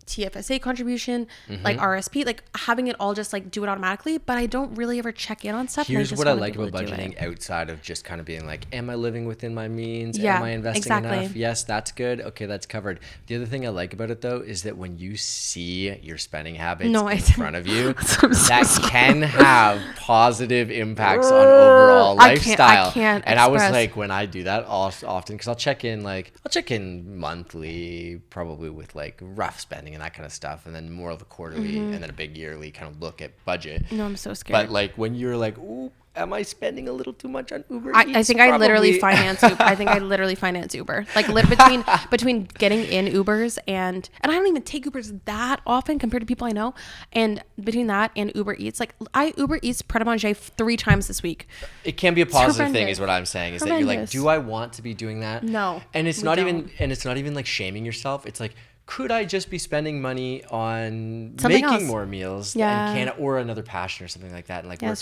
TFSA contribution, like RSP, like having it all just like do it automatically, but I don't really ever check in on stuff. Here's what I like about budgeting outside of just kind of being like, am I living within my means? Am I investing enough? Yes, that's good. Okay, that's covered. The other thing I like about it though is that when you see your spending habits in front of you, that can have positive impacts on overall lifestyle. I was like, when I do that often, because I'll check in monthly, probably with like rough spending and that kind of stuff, and then more of a quarterly and then a big yearly kind of look at budget. No, I'm so scared. But like when you're like, ooh, am I spending a little too much on Uber Eats? I think I literally finance Uber. I think I literally finance Uber. Like between getting in Ubers and I don't even take Ubers that often compared to people I know. And between that and Uber Eats, like I Uber Eats Pret a Manger 3 times this week. It can be a positive thing, is what I'm saying. Is that you're like, do I want to be doing that? No. And it's not even like shaming yourself. It's like, could I just be spending money on something making else. more meals or another passion or something like that? And like, where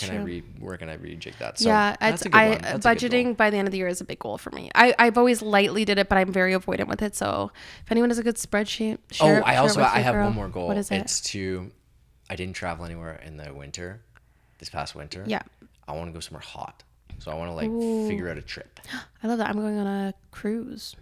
can I rejig that? So that's a good one. That's budgeting by the end of the year is a big goal for me. I've always lightly did it, but I'm very avoidant with it. So if anyone has a good spreadsheet, I have one more goal. What is it? It's I didn't travel anywhere in the winter, this past winter. Yeah. I want to go somewhere hot. So I want to like figure out a trip. I love that. I'm going on a cruise.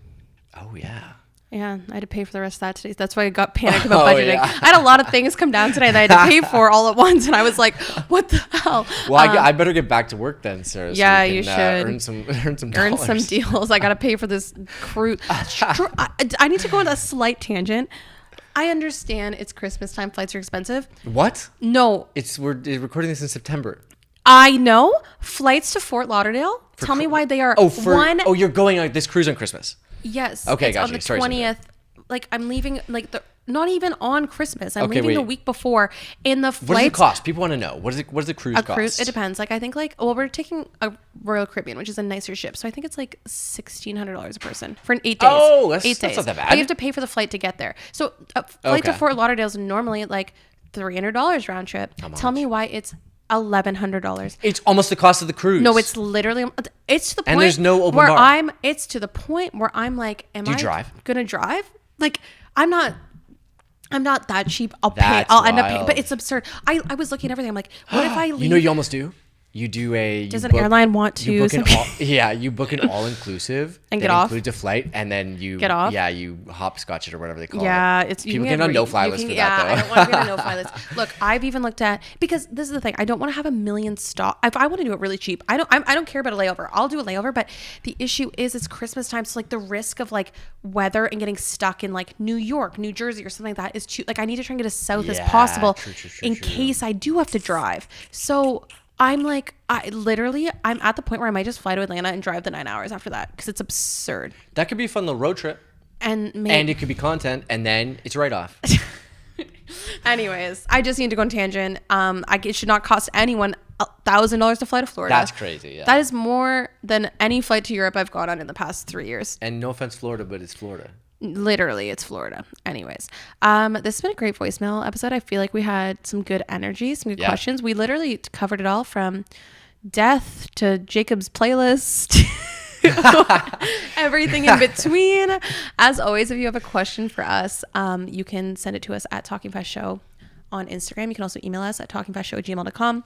Oh yeah. Yeah, I had to pay for the rest of that today. That's why I got panicked about budgeting. Yeah. I had a lot of things come down today that I had to pay for all at once, and I was like, "What the hell?" Well, I better get back to work then, Sarah. Yeah, so you should earn some dollars. Earn some deals. I got to pay for this cruise. I need to go on a slight tangent. I understand it's Christmas time. Flights are expensive. What? No, we're recording this in September. I know. Flights to Fort Lauderdale. Tell me why they are you're going on this cruise on Christmas. Yes. Okay, it's gotcha. On the 20th. Like I'm leaving not even on Christmas. I'm leaving the week before. And the flights. What does it cost? People want to know. What does the cruise cost? Cruise, it depends. Like I think we're taking a Royal Caribbean, which is a nicer ship. So I think it's like $1,600 a person for 8 days. Oh, that's 8 days. not that bad. But you have to pay for the flight to get there. So a flight to Fort Lauderdale is normally like $300 round trip. Tell me why it's $1,100. It's almost the cost of the cruise. No, it's literally. It's to the point. And there's no open bar. It's to the point where I'm like, am I gonna drive? Like, I'm not that cheap. I'll end up paying, but it's absurd. I was looking at everything. I'm like, what if I leave? You know, you almost do. You do Does an airline want to? You book an all-inclusive and get off. Includes a flight, and then you get off. Yeah, you hopscotch it or whatever they call it. Yeah, people get on no-fly list for that though. I don't want to get on no-fly list. Look, I've even looked at, because this is the thing. I don't want to have a million stop. If I want to do it really cheap, I don't care about a layover. I'll do a layover, but the issue is it's Christmas time, so like the risk of like weather and getting stuck in like New York, New Jersey, or something like that is too. Like I need to try and get as south as possible in case I do have to drive. So I'm like, I'm at the point where I might just fly to Atlanta and drive the 9 hours after that, because it's absurd. That could be a fun little road trip. And it could be content, and then it's a write-off. Anyways, I just need to go on tangent. It should not cost anyone $1,000 to fly to Florida. That's crazy, yeah. That is more than any flight to Europe I've gone on in the past 3 years. And no offense, Florida, but it's Florida. Literally, it's Florida. Anyways, this has been a great voicemail episode. I feel like we had some good energy, some good questions. We literally covered it all, from death to Jacob's playlist, everything in between. As always, if you have a question for us, you can send it to us at Talking Fast Show on Instagram. You can also email us at talkingfastshow@gmail.com.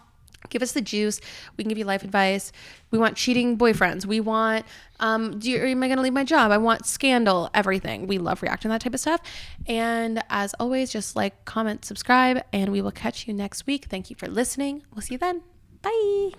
Give us the juice. We can give you life advice. We want cheating boyfriends. We want, am I going to leave my job? I want scandal, everything. We love reacting to that type of stuff. And as always, just like, comment, subscribe, and we will catch you next week. Thank you for listening. We'll see you then. Bye.